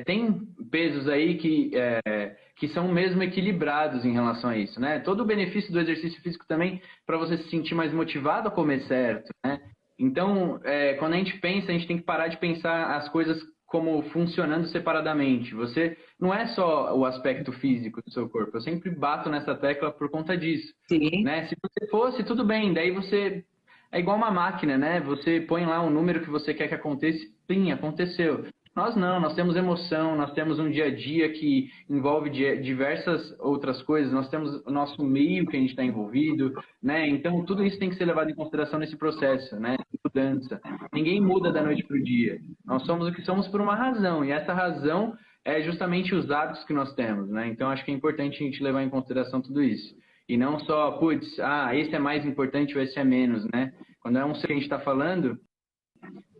tem pesos aí que são mesmo equilibrados em relação a isso, né? Todo o benefício do exercício físico também para você se sentir mais motivado a comer certo, né? Então, quando a gente pensa, a gente tem que parar de pensar as coisas como funcionando separadamente. Você não é só o aspecto físico do seu corpo. Eu sempre bato nessa tecla por conta disso, Sim, né? Se você fosse, tudo bem. Daí você é igual uma máquina, né? Você põe lá um número que você quer que aconteça, sim, aconteceu. Nós não, nós temos emoção, nós temos um dia a dia que envolve diversas outras coisas, nós temos o nosso meio que a gente está envolvido, né? Então, tudo isso tem que ser levado em consideração nesse processo, né? De mudança. Ninguém muda da noite para o dia. Nós somos o que somos por uma razão, e essa razão é justamente os hábitos que nós temos, né? Então, acho que é importante a gente levar em consideração tudo isso. E não só, putz, esse é mais importante ou esse é menos, né? Quando é um ser que a gente está falando,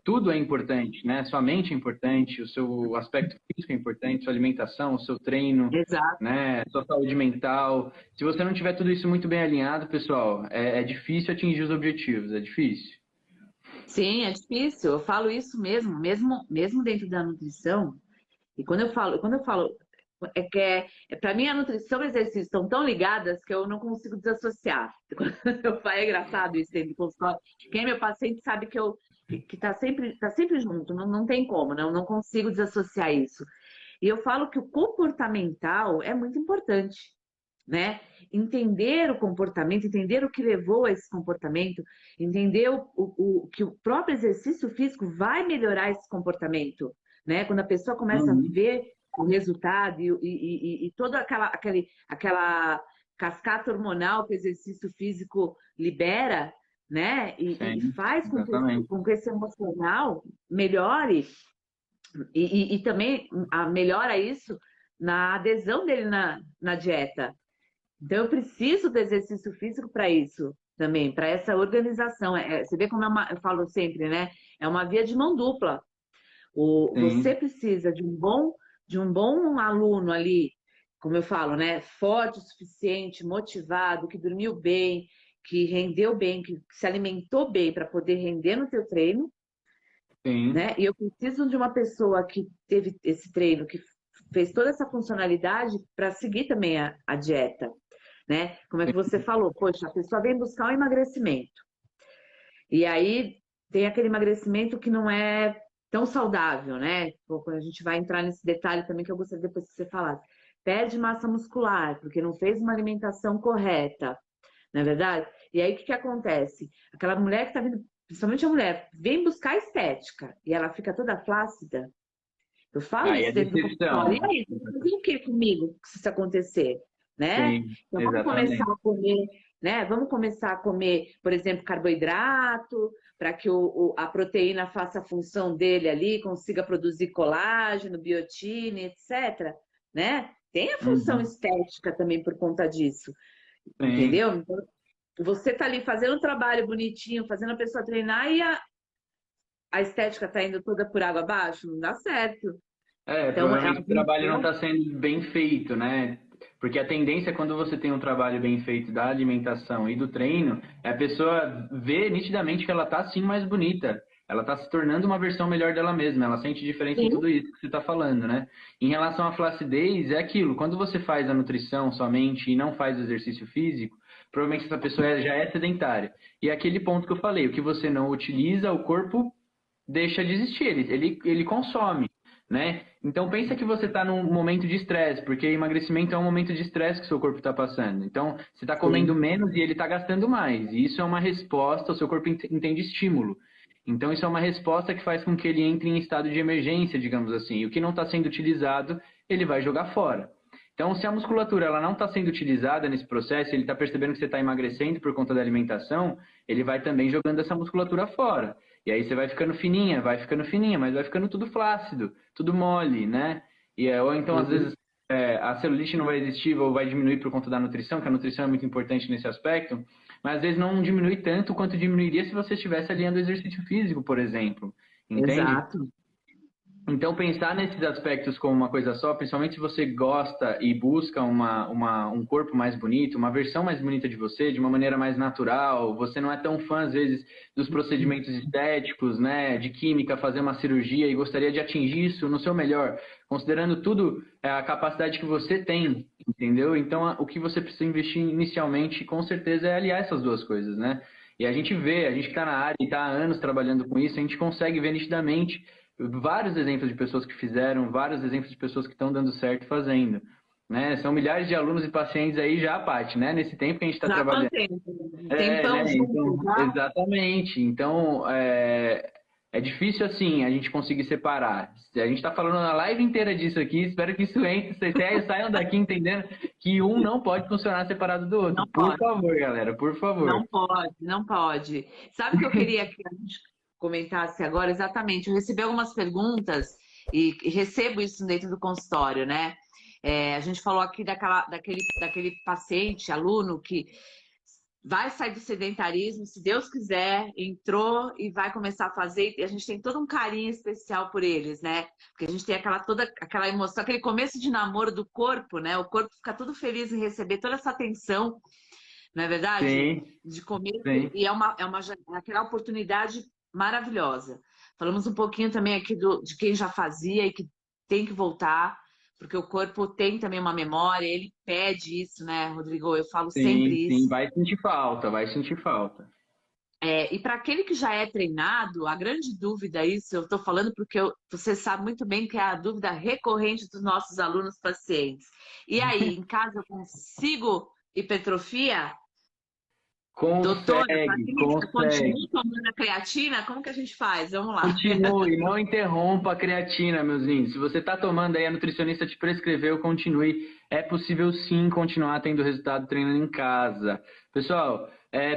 tudo é importante, né? Sua mente é importante, o seu aspecto físico é importante, sua alimentação, o seu treino, exato. né? Sua saúde mental. Se você não tiver tudo isso muito bem alinhado, pessoal, é difícil atingir os objetivos, é difícil. Sim, é difícil. Eu falo isso mesmo dentro da nutrição. E quando eu falo, para mim a nutrição e o exercício estão tão ligadas que eu não consigo desassociar. Quando eu falo, é engraçado isso dentro do consultório. Quem é meu paciente sabe que tá sempre junto, não tem como, não consigo desassociar isso. E eu falo que o comportamental é muito importante, né? Entender o comportamento, entender o que levou a esse comportamento, entender que o próprio exercício físico vai melhorar esse comportamento, né? Quando a pessoa começa a Uhum. ver o resultado e toda aquela cascata hormonal que o exercício físico libera, né? E Sim, faz exatamente. com que esse emocional melhore e também melhora isso na adesão dele na dieta. Então, eu preciso do exercício físico para isso também, para essa organização. Você vê como eu falo sempre, né? É uma via de mão dupla. Você Sim, precisa de um bom aluno ali, como eu falo, né? Forte o suficiente, motivado, que dormiu bem, que rendeu bem, que se alimentou bem para poder render no teu treino, sim, né? E eu preciso de uma pessoa que teve esse treino, que fez toda essa funcionalidade para seguir também a dieta, né? Como é que você falou? Poxa, a pessoa vem buscar um emagrecimento. E aí tem aquele emagrecimento que não é tão saudável, né? Pô, quando a gente vai entrar nesse detalhe também que eu gostaria depois que você falasse. Perde massa muscular, porque não fez uma alimentação correta, não é verdade? E aí o que que acontece? Aquela mulher que está vindo, principalmente a mulher, vem buscar estética e ela fica toda flácida. Eu falo aí é isso dentro do consultório. E decepção. aí, você vai fazer o que comigo se isso acontecer? Né? Sim, Então vamos começar exatamente. a comer. né? Vamos começar a comer, por exemplo, carboidrato, para que a proteína faça a função dele ali, consiga produzir colágeno, biotina, etc. Né? Tem a função Uhum. estética também por conta disso, Sim. entendeu? Então, você tá ali fazendo um trabalho bonitinho, fazendo a pessoa treinar e a estética tá indo toda por água abaixo, não dá certo. Então, é Provavelmente uma o trabalho não visão. está sendo bem feito, né? Porque a tendência, quando você tem um trabalho bem feito da alimentação e do treino, é a pessoa ver nitidamente que ela está sim mais bonita. Ela está se tornando uma versão melhor dela mesma. Ela sente diferença em Sim, tudo isso que você está falando, né? Em relação à flacidez, é aquilo. Quando você faz a nutrição somente e não faz o exercício físico, provavelmente essa pessoa já é sedentária. E é aquele ponto que eu falei, o que você não utiliza, o corpo deixa de existir, ele consome, né? Então pensa que você está num momento de estresse, porque emagrecimento é um momento de estresse que o seu corpo está passando. Então você está comendo sim. menos e ele está gastando mais. E isso é uma resposta, o seu corpo entende estímulo. Então isso é uma resposta que faz com que ele entre em estado de emergência, digamos assim. E o que não está sendo utilizado, ele vai jogar fora. Então, se a musculatura ela não está sendo utilizada nesse processo, ele está percebendo que você está emagrecendo por conta da alimentação, ele vai também jogando essa musculatura fora. E aí você vai ficando fininha, mas vai ficando tudo flácido, tudo mole, né? Ou então, às vezes, a celulite não vai existir ou vai diminuir por conta da nutrição, que a nutrição é muito importante nesse aspecto, mas às vezes não diminui tanto quanto diminuiria se você estivesse alinhando o exercício físico, por exemplo. Entende? Exato. Então, pensar nesses aspectos como uma coisa só, principalmente se você gosta e busca um corpo mais bonito, uma versão mais bonita de você, de uma maneira mais natural, você não é tão fã, às vezes, dos procedimentos estéticos, né, de química, fazer uma cirurgia e gostaria de atingir isso no seu melhor, considerando tudo a capacidade que você tem, entendeu? Então, o que você precisa investir inicialmente, com certeza, é aliar essas duas coisas, né? E a gente vê, a gente que está na área e está há anos trabalhando com isso, a gente consegue ver nitidamente vários exemplos de pessoas que fizeram, vários exemplos de pessoas que estão dando certo fazendo. Né? São milhares de alunos e pacientes aí já, Paty, né? Nesse tempo que a gente está Já trabalhando. quanto tempo? Um Né? tempão junto, Então, já? exatamente. Então, é difícil assim a gente conseguir separar. A gente está falando a live inteira disso aqui, espero que isso entre, vocês saiam daqui entendendo que um não pode funcionar separado do outro. Não Por pode, favor, galera, por favor. não pode, não pode. Sabe o que eu queria que a gente comentasse agora? Exatamente, eu recebi algumas perguntas e recebo isso dentro do consultório, né? A gente falou aqui daquele paciente, aluno, que vai sair do sedentarismo, se Deus quiser, entrou e vai começar a fazer, e a gente tem todo um carinho especial por eles, né? Porque a gente tem toda aquela emoção, aquele começo de namoro do corpo, né? O corpo fica todo feliz em receber toda essa atenção, não é verdade? Sim, De comer, sim. e aquela oportunidade maravilhosa. Falamos um pouquinho também aqui de quem já fazia e que tem que voltar, porque o corpo tem também uma memória, ele pede isso, né, Rodrigo? Eu falo Sim, sempre sim, isso. vai sentir falta, vai sentir falta. E para aquele que já é treinado, a grande dúvida, isso eu estou falando porque você sabe muito bem que é a dúvida recorrente dos nossos alunos pacientes. E aí, em casa eu consigo hipertrofia? Doutora, para Consegue, quem consegue. continua tomando a creatina, como que a gente faz? Vamos lá. Continue, não interrompa a creatina, meus lindos. Se você está tomando aí, a nutricionista te prescreveu, continue. É possível sim continuar tendo resultado treinando em casa. Pessoal,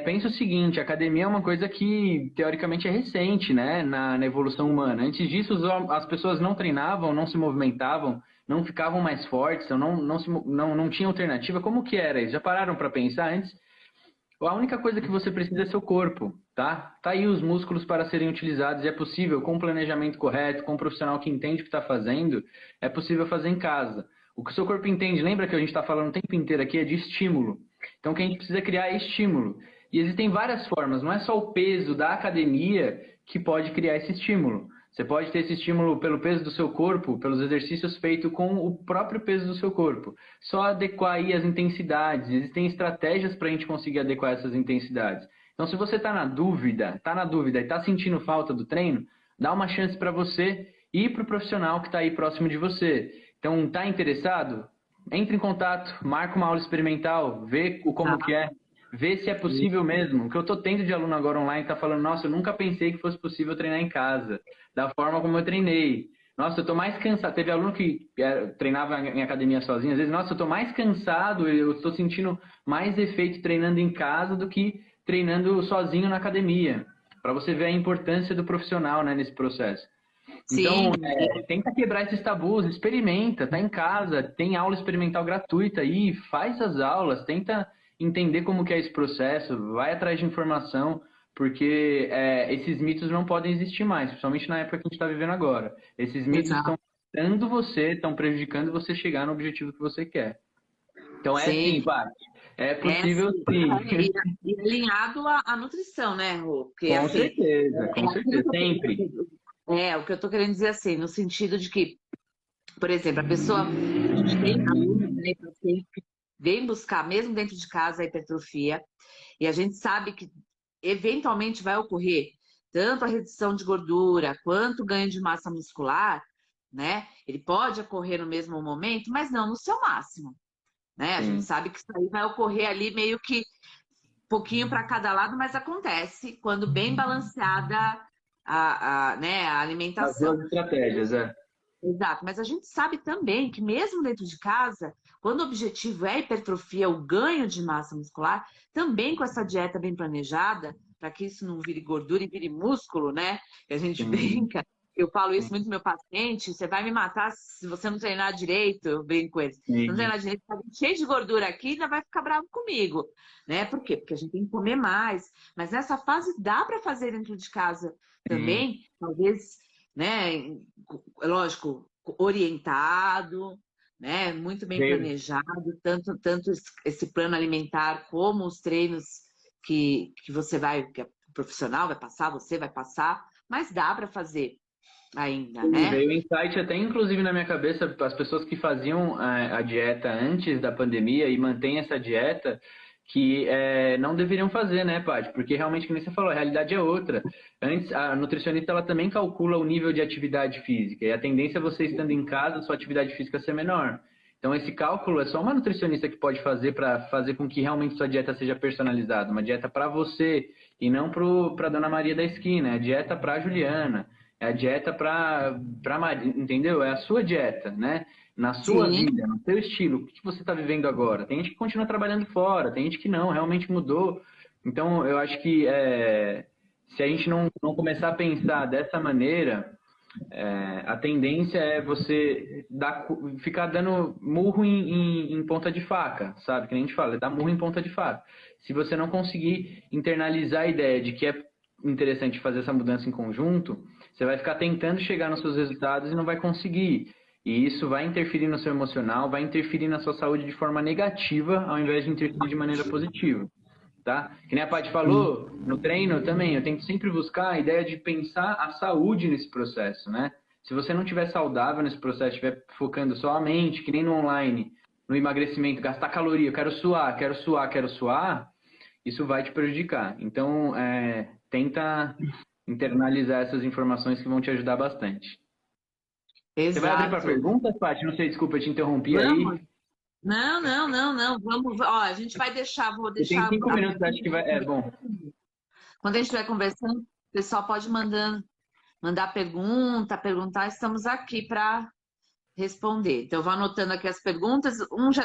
pensa o seguinte, a academia é uma coisa que teoricamente é recente, né, na evolução humana. Antes disso, as pessoas não treinavam, não se movimentavam, não ficavam mais fortes, ou não tinha alternativa. Como que era isso? Já pararam para pensar antes? A única coisa que você precisa é seu corpo, tá? Tá aí os músculos para serem utilizados e é possível, com um planejamento correto, com um profissional que entende o que está fazendo, é possível fazer em casa. O que o seu corpo entende, lembra que a gente está falando o tempo inteiro aqui, é de estímulo. Então, o que a gente precisa criar é estímulo. E existem várias formas, não é só o peso da academia que pode criar esse estímulo. Você pode ter esse estímulo pelo peso do seu corpo, pelos exercícios feitos com o próprio peso do seu corpo. Só adequar aí as intensidades. Existem estratégias para a gente conseguir adequar essas intensidades. Então, se você está na dúvida e está sentindo falta do treino, dá uma chance para você e para o profissional que está aí próximo de você. Então, está interessado? Entre em contato, marca uma aula experimental, vê como que é. Ver se é possível mesmo. O que eu estou tendo de aluno agora online está falando, nossa, eu nunca pensei que fosse possível treinar em casa, da forma como eu treinei. Nossa, eu tô mais cansado. Teve aluno que treinava em academia sozinho, às vezes, nossa, eu tô mais cansado, eu tô sentindo mais efeito treinando em casa do que treinando sozinho na academia. Para você ver a importância do profissional, né, nesse processo. Então, Sim, tenta quebrar esses tabus, experimenta, tá em casa, tem aula experimental gratuita aí, faz as aulas, tenta entender como que é esse processo, vai atrás de informação, porque esses mitos não podem existir mais, principalmente na época que a gente está vivendo agora. Esses mitos estão exato. matando você, estão prejudicando você chegar no objetivo que você quer. Então é Sim, sim, Paty, é é possível assim. sim. E alinhado à nutrição, né, Rô? Porque, assim, Com certeza, sempre. o que eu tô querendo dizer assim, no sentido de que, por exemplo, a gente tem alunos, né, pacientes que vêm buscar, mesmo dentro de casa, a hipertrofia, e a gente sabe que eventualmente vai ocorrer tanto a redução de gordura quanto o ganho de massa muscular, né? Ele pode ocorrer no mesmo momento, mas não no seu máximo, né? A gente Sim. sabe que isso aí vai ocorrer ali meio que pouquinho para cada lado, mas acontece quando bem balanceada né, a As alimentação. duas estratégias, é. Exato, mas a gente sabe também que mesmo dentro de casa, quando o objetivo é a hipertrofia, o ganho de massa muscular, também com essa dieta bem planejada, para que isso não vire gordura e vire músculo, né? Que a gente Sim, brinca. Eu falo isso sim, muito pro meu paciente, você vai me matar se você não treinar direito, eu brinco com eles. Se não sim. treinar direito, tá cheio de gordura aqui, ainda vai ficar bravo comigo, né? Por quê? Porque a gente tem que comer mais. Mas nessa fase dá para fazer dentro de casa Sim. também, talvez, né? Lógico, orientado, né? Muito bem Veio, planejado, tanto esse plano alimentar como os treinos que você vai, que o profissional vai passar, você vai passar, mas dá para fazer ainda, né? veio um insight até inclusive na minha cabeça, as pessoas que faziam a dieta antes da pandemia e mantêm essa dieta, que não deveriam fazer, né, Paty? Porque realmente, como você falou, a realidade é outra. Antes, a nutricionista ela também calcula o nível de atividade física, e a tendência é você estando em casa, sua atividade física ser menor. Então, esse cálculo é só uma nutricionista que pode fazer para fazer com que realmente sua dieta seja personalizada, uma dieta para você e não para Dona Maria da esquina, é a dieta para Juliana. É a dieta entendeu? É a sua dieta, né? Na sua Sim, vida, no seu estilo. O que você está vivendo agora? Tem gente que continua trabalhando fora, tem gente que não, realmente mudou. Então, eu acho que se a gente não começar a pensar dessa maneira, a tendência é você ficar dando murro em ponta de faca, sabe? Que nem a gente fala, dar murro em ponta de faca. Se você não conseguir internalizar a ideia de que é interessante fazer essa mudança em conjunto, você vai ficar tentando chegar nos seus resultados e não vai conseguir. E isso vai interferir no seu emocional, vai interferir na sua saúde de forma negativa, ao invés de interferir de maneira positiva. Tá? Que nem a Paty falou, no treino também, eu tento sempre buscar a ideia de pensar a saúde nesse processo, né? Se você não estiver saudável nesse processo, estiver focando só a mente, que nem no online, no emagrecimento, gastar caloria, eu quero suar, quero suar, quero suar, isso vai te prejudicar. Então, tenta internalizar essas informações que vão te ajudar bastante. Você vai abrir para exato. perguntas, Paty? Não sei, desculpa, eu te interrompi aí. Vamos? Não, não, não, não. Vamos, ó, a gente vai deixar, vou Você tem deixar 5 minutos, acho que vai. É bom. quando a gente estiver conversando, o pessoal pode mandar pergunta, perguntar, estamos aqui para responder. Então, eu vou anotando aqui as perguntas.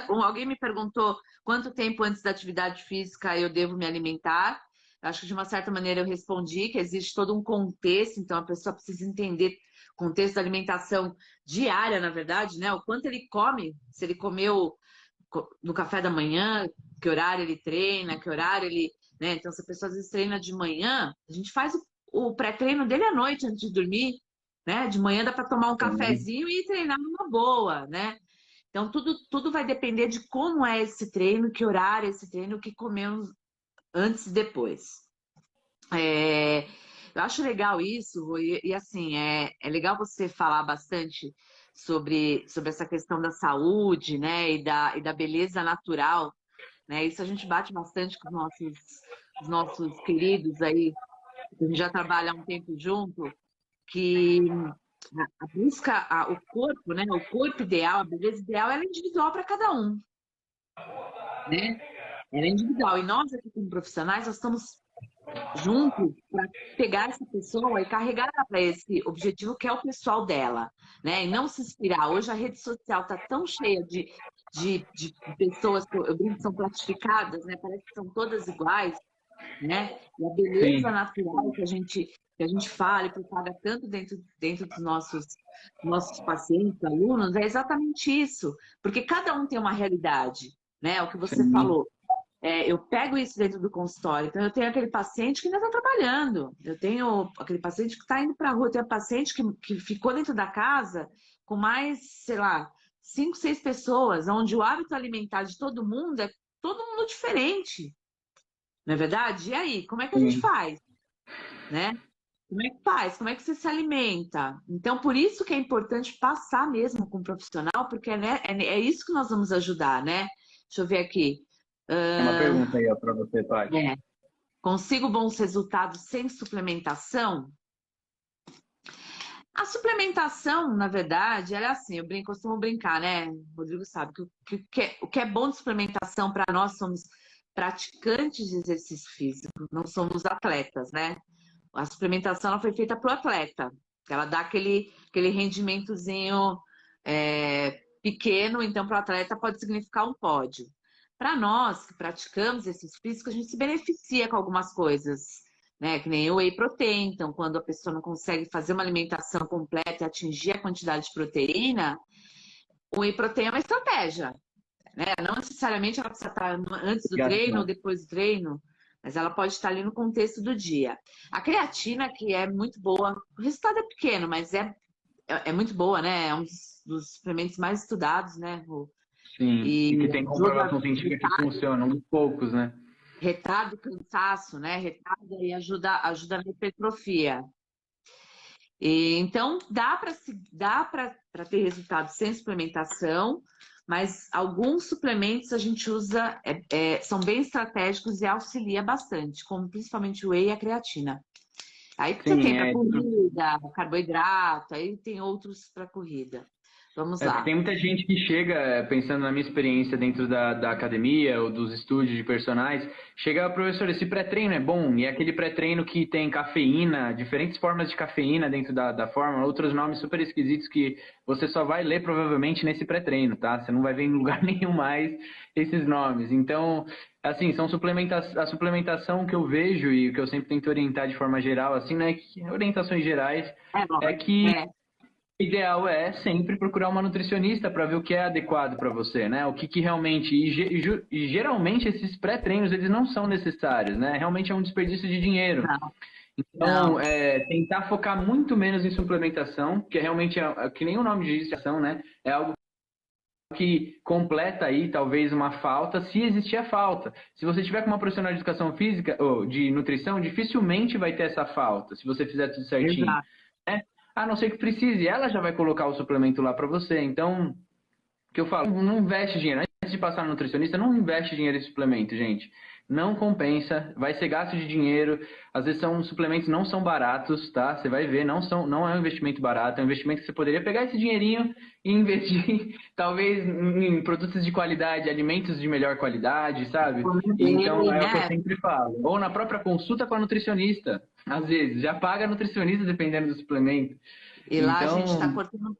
Alguém me perguntou quanto tempo antes da atividade física eu devo me alimentar. Acho que de uma certa maneira eu respondi que existe todo um contexto, então a pessoa precisa entender o contexto da alimentação diária, na verdade, né? O quanto ele come, se ele comeu no café da manhã, que horário ele treina, que horário ele, né? Então, se a pessoa às vezes treina de manhã, a gente faz o pré-treino dele à noite antes de dormir, né? De manhã dá para tomar um Sim. cafezinho e treinar numa boa, né? Então, tudo vai depender de como é esse treino, que horário é esse treino, o que comemos antes e depois. É, eu acho legal isso, e assim, é legal você falar bastante sobre essa questão da saúde, né, e da beleza natural, né? Isso a gente bate bastante com os nossos queridos aí, que a gente já trabalha há um tempo junto, que a busca, o corpo, né, o corpo ideal, a beleza ideal, ela é individual para cada um, né? Ela é individual. E nós aqui como profissionais, nós estamos junto para pegar essa pessoa e carregar ela para esse objetivo que é o pessoal dela, né? E não se inspirar. Hoje a rede social está tão cheia de pessoas que eu brinco que são plastificadas, né? Parece que são todas iguais, né? E a beleza Sim, natural que a gente fala e propaga tanto dentro dos nossos pacientes, alunos, é exatamente isso, porque cada um tem uma realidade, né? O que você sim, falou. Eu pego isso dentro do consultório. Então, eu tenho aquele paciente que ainda está trabalhando. Eu tenho aquele paciente que está indo para a rua. Eu tenho paciente que ficou dentro da casa com mais, sei lá, 5, 6 pessoas, onde o hábito alimentar de todo mundo é todo mundo diferente. Não é verdade? E aí, como é que a gente sim. faz? Né? Como é que faz? Como é que você se alimenta? Então, por isso que é importante passar mesmo com o profissional, porque né, é isso que nós vamos ajudar, né? Deixa eu ver aqui. É uma pergunta aí para você, Paty. É. Consigo bons resultados sem suplementação? A suplementação, na verdade, ela é assim, costumo brincar, né? O Rodrigo sabe que o que é bom de suplementação para nós somos praticantes de exercício físico, não somos atletas, né? A suplementação ela foi feita para o atleta, ela dá aquele rendimentozinho pequeno, então para o atleta pode significar um pódio. Para nós que praticamos exercício físico, a gente se beneficia com algumas coisas, né? Que nem o whey protein. Então, quando a pessoa não consegue fazer uma alimentação completa e atingir a quantidade de proteína, o whey protein é uma estratégia, né? Não necessariamente ela precisa estar antes do treino ou Obrigado. depois do treino, mas ela pode estar ali no contexto do dia. A creatina, que é muito boa, o resultado é pequeno, mas é muito boa, né? É um dos suplementos mais estudados, né? Sim. E E que tem ajuda comprovação científica que funciona, um dos poucos, né? retarda o cansaço, né? Retarda e ajuda na hipertrofia. E, então, dá para ter resultado sem suplementação, mas alguns suplementos a gente usa, são bem estratégicos e auxilia bastante, como principalmente o whey e a creatina. Aí você Sim, tem para corrida, carboidrato, aí tem outros para corrida. Vamos porque lá. tem muita gente que chega, pensando na minha experiência dentro da academia ou dos estúdios de personagens, chega, professor, esse pré-treino é bom, e é aquele pré-treino que tem cafeína, diferentes formas de cafeína dentro da forma, outros nomes super esquisitos que você só vai ler provavelmente nesse pré-treino, tá? Você não vai ver em lugar nenhum mais esses nomes. Então, assim, a suplementação que eu vejo e que eu sempre tento orientar de forma geral, assim, né, orientações gerais, é Lógico. que o ideal é sempre procurar uma nutricionista para ver o que é adequado para você, né? O que realmente. E geralmente esses pré-treinos eles não são necessários, né? Realmente é um desperdício de dinheiro. Não, Então, não. tentar focar muito menos em suplementação, que realmente que nem o nome diz, ação, né? É algo que completa aí talvez uma falta, se existir a falta. Se você tiver com uma profissional de educação física ou de nutrição, dificilmente vai ter essa falta, se você fizer tudo certinho, Exato. né? A não ser que precise, ela já vai colocar o suplemento lá para você. Então, o que eu falo, não investe dinheiro. Antes de passar no nutricionista, não investe dinheiro em suplemento, gente. Não compensa, vai ser gasto de dinheiro. Às vezes são suplementos não são baratos, tá? Você vai ver, não é um investimento barato, é um investimento que você poderia pegar esse dinheirinho e investir talvez em produtos de qualidade, alimentos de melhor qualidade, sabe? Então é o que eu Né? sempre falo. Ou na própria consulta com a nutricionista. Às vezes, já paga a nutricionista dependendo do suplemento. E lá a gente está Então, cortando.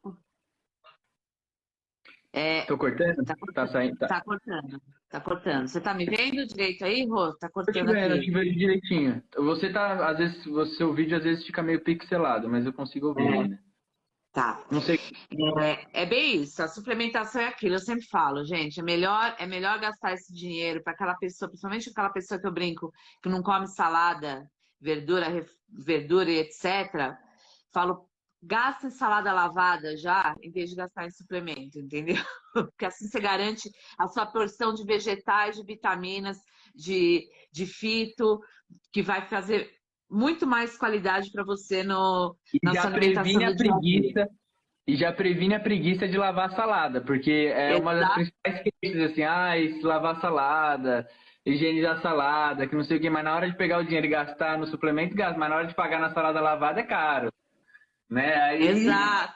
É, tô cortando? tá Tá cortando. saindo, tá. Tá cortando. Tá cortando. Você tá me vendo direito aí, Rô? Tá cortando Eu te aqui. vejo direitinho. Você tá, às vezes, o seu vídeo às vezes fica meio pixelado, mas eu consigo ouvir É, ainda. tá. Não sei. É bem isso. A suplementação é aquilo. Eu sempre falo, gente, é melhor gastar esse dinheiro para aquela pessoa, principalmente aquela pessoa que eu brinco, que não come salada, verdura e etc. Falo, gasta em salada lavada já, em vez de gastar em suplemento, entendeu? Porque assim você garante a sua porção de vegetais, de vitaminas, de fito, que vai fazer muito mais qualidade para você E na já sua alimentação previne a do dia a dia. preguiça, e já previne a preguiça de lavar a salada, porque é uma das Exato. principais queixas, assim, se lavar a salada, higienizar a salada, que não sei o quê, mas na hora de pegar o dinheiro e gastar no suplemento, gasta, mas na hora de pagar na salada lavada é caro, né? Aí, Exato.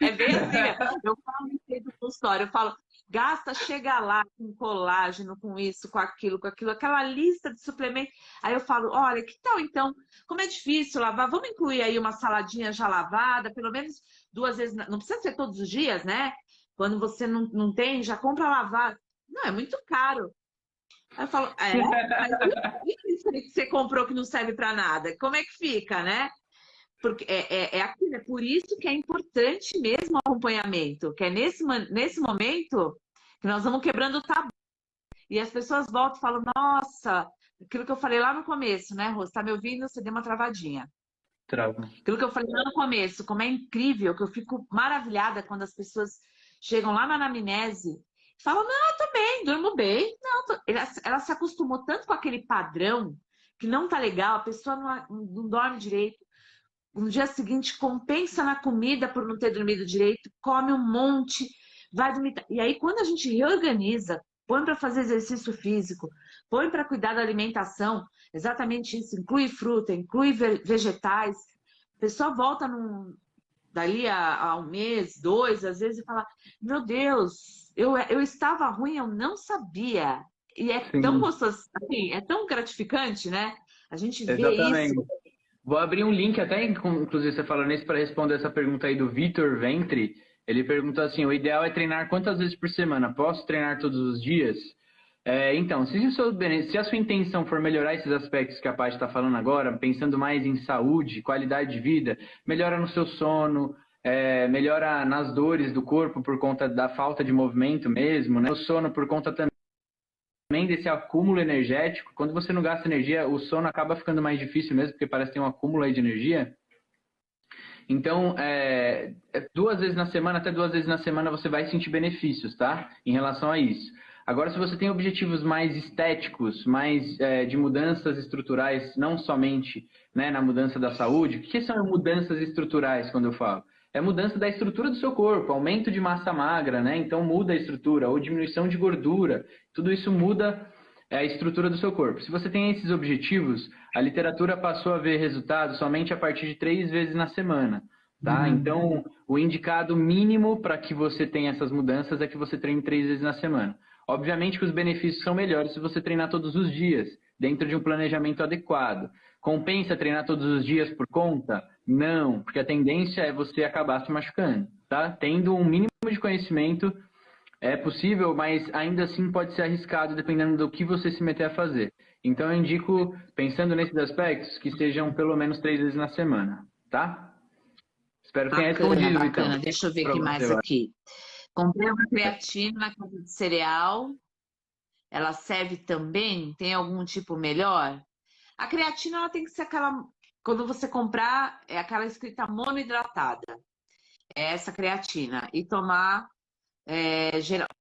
É bem assim, né? Eu falo isso aí do consultório, eu falo, gasta, chega lá com colágeno, com isso, com aquilo, aquela lista de suplementos. Aí eu falo, olha, que tal então, como é difícil lavar, vamos incluir aí uma saladinha já lavada, pelo menos 2 vezes, não precisa ser todos os dias, né? Quando você não tem, já compra lavada. Não, é muito caro. Aí eu falo, mas e isso aí que você comprou que não serve para nada? Como é que fica, né? Porque é aquilo, é por isso que é importante mesmo o acompanhamento, que é nesse momento que nós vamos quebrando o tabu. E as pessoas voltam e falam, nossa, aquilo que eu falei lá no começo, né, Rô? Você tá me ouvindo? Você deu uma travadinha. Trava. Aquilo que eu falei lá no começo, como é incrível, que eu fico maravilhada quando as pessoas chegam lá na anamnese e falam, não, eu tô bem, durmo bem. Não, ela se acostumou tanto com aquele padrão que não tá legal, a pessoa não dorme direito. No dia seguinte, compensa na comida por não ter dormido direito, come um monte, vai dormir. E aí, quando a gente reorganiza, põe para fazer exercício físico, põe para cuidar da alimentação, exatamente isso, inclui fruta, inclui vegetais, a pessoa volta dali a 1 mês, 2, às vezes, e fala: Meu Deus, eu estava ruim, eu não sabia. E é tão Sim, gostoso, assim, é tão gratificante, né? A gente vê isso. exatamente. Vou abrir um link até, inclusive você falando isso, para responder essa pergunta aí do Vitor Ventre. Ele perguntou assim, o ideal é treinar quantas vezes por semana? Posso treinar todos os dias? Então, se a sua intenção for melhorar esses aspectos que a Paty está falando agora, pensando mais em saúde, qualidade de vida, melhora no seu sono, melhora nas dores do corpo por conta da falta de movimento mesmo, né? O sono por conta também desse acúmulo energético. Quando você não gasta energia, o sono acaba ficando mais difícil mesmo, porque parece ter um acúmulo aí de energia. Então, 2 vezes na semana, até 2 vezes na semana, você vai sentir benefícios, tá? Em relação a isso. Agora, se você tem objetivos mais estéticos, mais de mudanças estruturais, não somente, né, na mudança da saúde, o que são mudanças estruturais quando eu falo? É mudança da estrutura do seu corpo, aumento de massa magra, né? Então muda a estrutura, ou diminuição de gordura. Tudo isso muda a estrutura do seu corpo. Se você tem esses objetivos, a literatura passou a ver resultados somente a partir de 3 vezes na semana. Tá? Então, o indicado mínimo para que você tenha essas mudanças é que você treine 3 vezes na semana. Obviamente que os benefícios são melhores se você treinar todos os dias, dentro de um planejamento adequado. Compensa treinar todos os dias por conta? Não, porque a tendência é você acabar se machucando. Tá? Tendo um mínimo de conhecimento, é possível, mas ainda assim pode ser arriscado dependendo do que você se meter a fazer. Então eu indico, pensando nesses aspectos, que sejam pelo menos 3 vezes na semana, tá? Espero que tenha respondido, Bacana. Vitão. Deixa eu ver o Pra que você, mais vai. aqui. Comprei uma creatina na casa de cereal. Ela serve também? Tem algum tipo melhor? A creatina ela tem que ser aquela. Quando você comprar, é aquela escrita monoidratada. É essa creatina. E tomar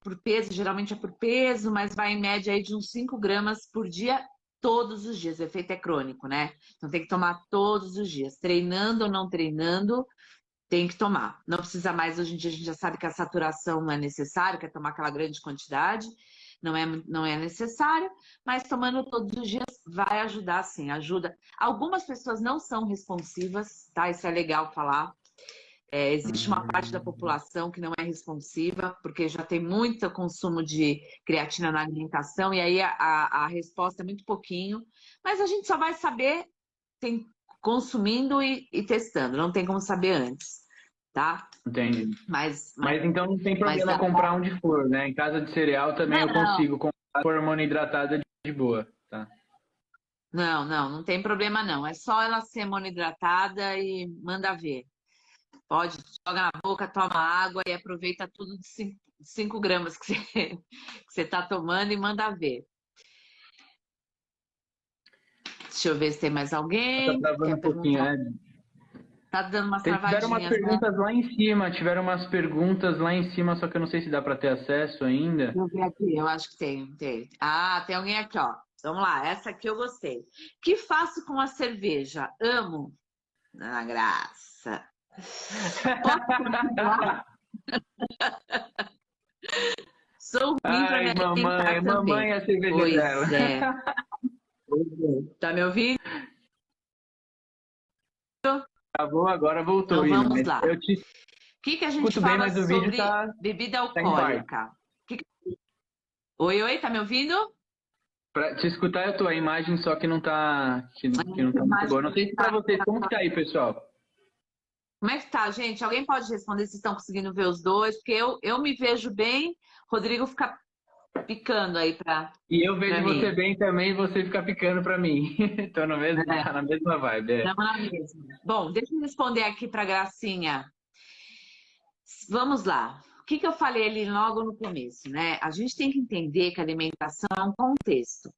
por peso, geralmente é por peso, mas vai em média aí de uns 5 gramas por dia, todos os dias. O efeito é crônico, né? Então tem que tomar todos os dias. Treinando ou não treinando, tem que tomar. Não precisa mais, hoje em dia a gente já sabe que a saturação não é necessária, que é tomar aquela grande quantidade, não é necessário, mas tomando todos os dias vai ajudar sim, ajuda. Algumas pessoas não são responsivas, tá? Isso é legal falar. Existe uma parte da população que não é responsiva, porque já tem muito consumo de creatina na alimentação, e aí a resposta é muito pouquinho, mas a gente só vai saber consumindo e testando, não tem como saber antes, tá? Entendi. Mas Mas então não tem problema dá. comprar onde for, né? Em casa de cereal também eu Não, consigo comprar por hormônio hidratada de boa, tá? não tem problema não. É só ela ser monoidratada e manda ver. Pode, joga na boca, toma água e aproveita tudo de 5 gramas que você está tomando e manda ver. Deixa eu ver se tem mais Tá alguém que travando quer um pouquinho, perguntar. né? Tá dando umas Tiveram umas travadinhas, né? perguntas lá em cima, só que eu não sei se dá para ter acesso ainda. Deixa eu ver aqui, eu acho que tem. Ah, tem alguém aqui, ó. Vamos lá, essa aqui eu gostei. Que faço com a cerveja? Amo. Na graça. Posso continuar? Sou ruim para me Ai, alimentar também. mamãe é a cerveja dela. Pois é. Tá me ouvindo? Travou, agora voltou, Então Ina. vamos Mas lá. eu te O que a gente escuto bem, fala mas o vídeo sobre tá bebida em parte. alcoólica? Que que- Oi, oi, tá me ouvindo? Pra te escutar, eu tô. A imagem só que não tá, que não tá muito boa. Não sei se pra vocês, como que tá aí, pessoal? Como é que tá, gente? Alguém pode responder se estão conseguindo ver os dois? Porque eu me vejo bem, Rodrigo fica picando aí E eu pra vejo você mim. bem também, e você fica picando pra mim. Tô no mesmo, É, tá na mesma vibe. É. estamos na mesma. Bom, deixa eu responder aqui pra Gracinha. Vamos lá. O que que eu falei ali logo no começo, né? A gente tem que entender que a alimentação é um contexto.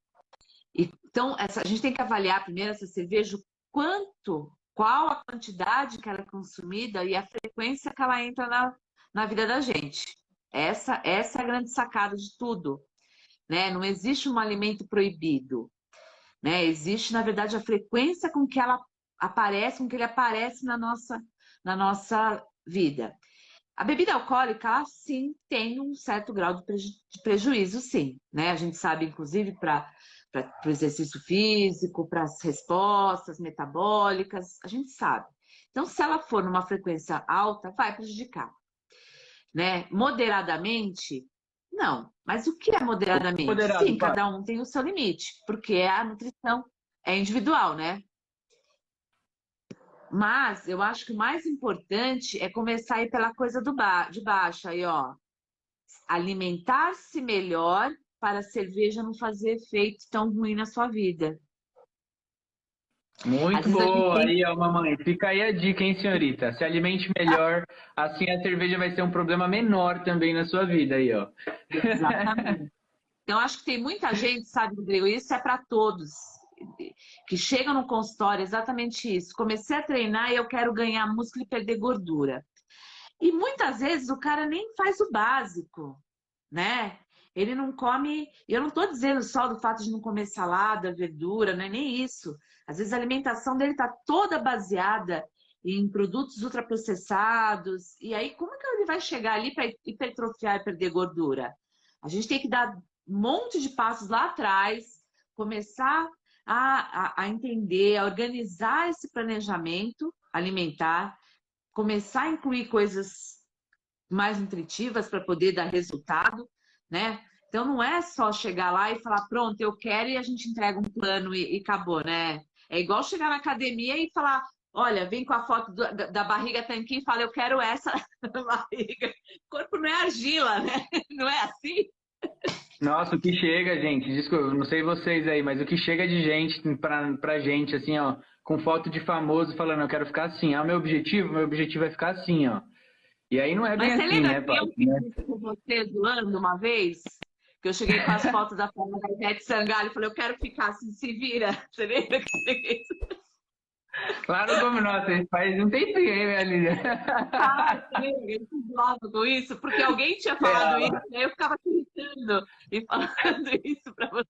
Então, a gente tem que avaliar primeiro essa cerveja, o quanto, qual a quantidade que ela é consumida e a frequência que ela entra na vida da gente. Essa é a grande sacada de tudo, né? Não existe um alimento proibido, né? Existe, na verdade, a frequência com que ela aparece, com que ele aparece na nossa vida. A bebida alcoólica, ela sim tem um certo grau de prejuízo, sim, né? A gente sabe, inclusive, para o exercício físico, para as respostas metabólicas, a gente sabe. Então, se ela for numa frequência alta, vai prejudicar, né? Moderadamente, não. Mas o que é moderadamente? Moderado, Sim, pai. cada um tem o seu limite, porque a nutrição é individual, né? Mas eu acho que o mais importante é começar a ir pela coisa de baixo aí, ó. Alimentar-se melhor para a cerveja não fazer efeito tão ruim na sua vida. Às Muito vezes a gente boa. tem. Aí, ó, mamãe. Fica aí a dica, hein, senhorita? Se alimente melhor, assim a cerveja vai ser um problema menor também na sua vida aí, ó. Exatamente. Então, acho que tem muita gente, sabe, Rodrigo, isso é para todos, que chegam no consultório, exatamente isso. Comecei a treinar e eu quero ganhar músculo e perder gordura. E muitas vezes o cara nem faz o básico, né? Ele não come. Eu não estou dizendo só do fato de não comer salada, verdura, não é nem isso. Às vezes a alimentação dele está toda baseada em produtos ultraprocessados. E aí, como que ele vai chegar ali para hipertrofiar e perder gordura? A gente tem que dar um monte de passos lá atrás, começar a entender, a organizar esse planejamento alimentar, começar a incluir coisas mais nutritivas para poder dar resultado, né? Então não é só chegar lá e falar, pronto, eu quero e a gente entrega um plano e acabou, né? É igual chegar na academia e falar, olha, vem com a foto da barriga tanquinho e fala, eu quero essa barriga. O corpo não é argila, né? Não é assim? Nossa, o que chega, gente, desculpa, não sei vocês aí, mas o que chega de gente pra gente, assim, ó, com foto de famoso falando, eu quero ficar assim, ah, meu objetivo é ficar assim, ó. E aí não é bem Mas você assim, lembra né, que pai? eu fiz isso com você zoando uma vez? Que eu cheguei com as fotos da forma da Ivete Sangalo e falei, eu quero ficar assim, se vira. Você lembra que eu fiz isso? Claro como não, vocês faz um tempinho, hein, minha linda? Ah, você lembra? Eu fiz zoado com isso, porque alguém tinha falado isso, É, e aí eu ficava gritando e falando isso pra você.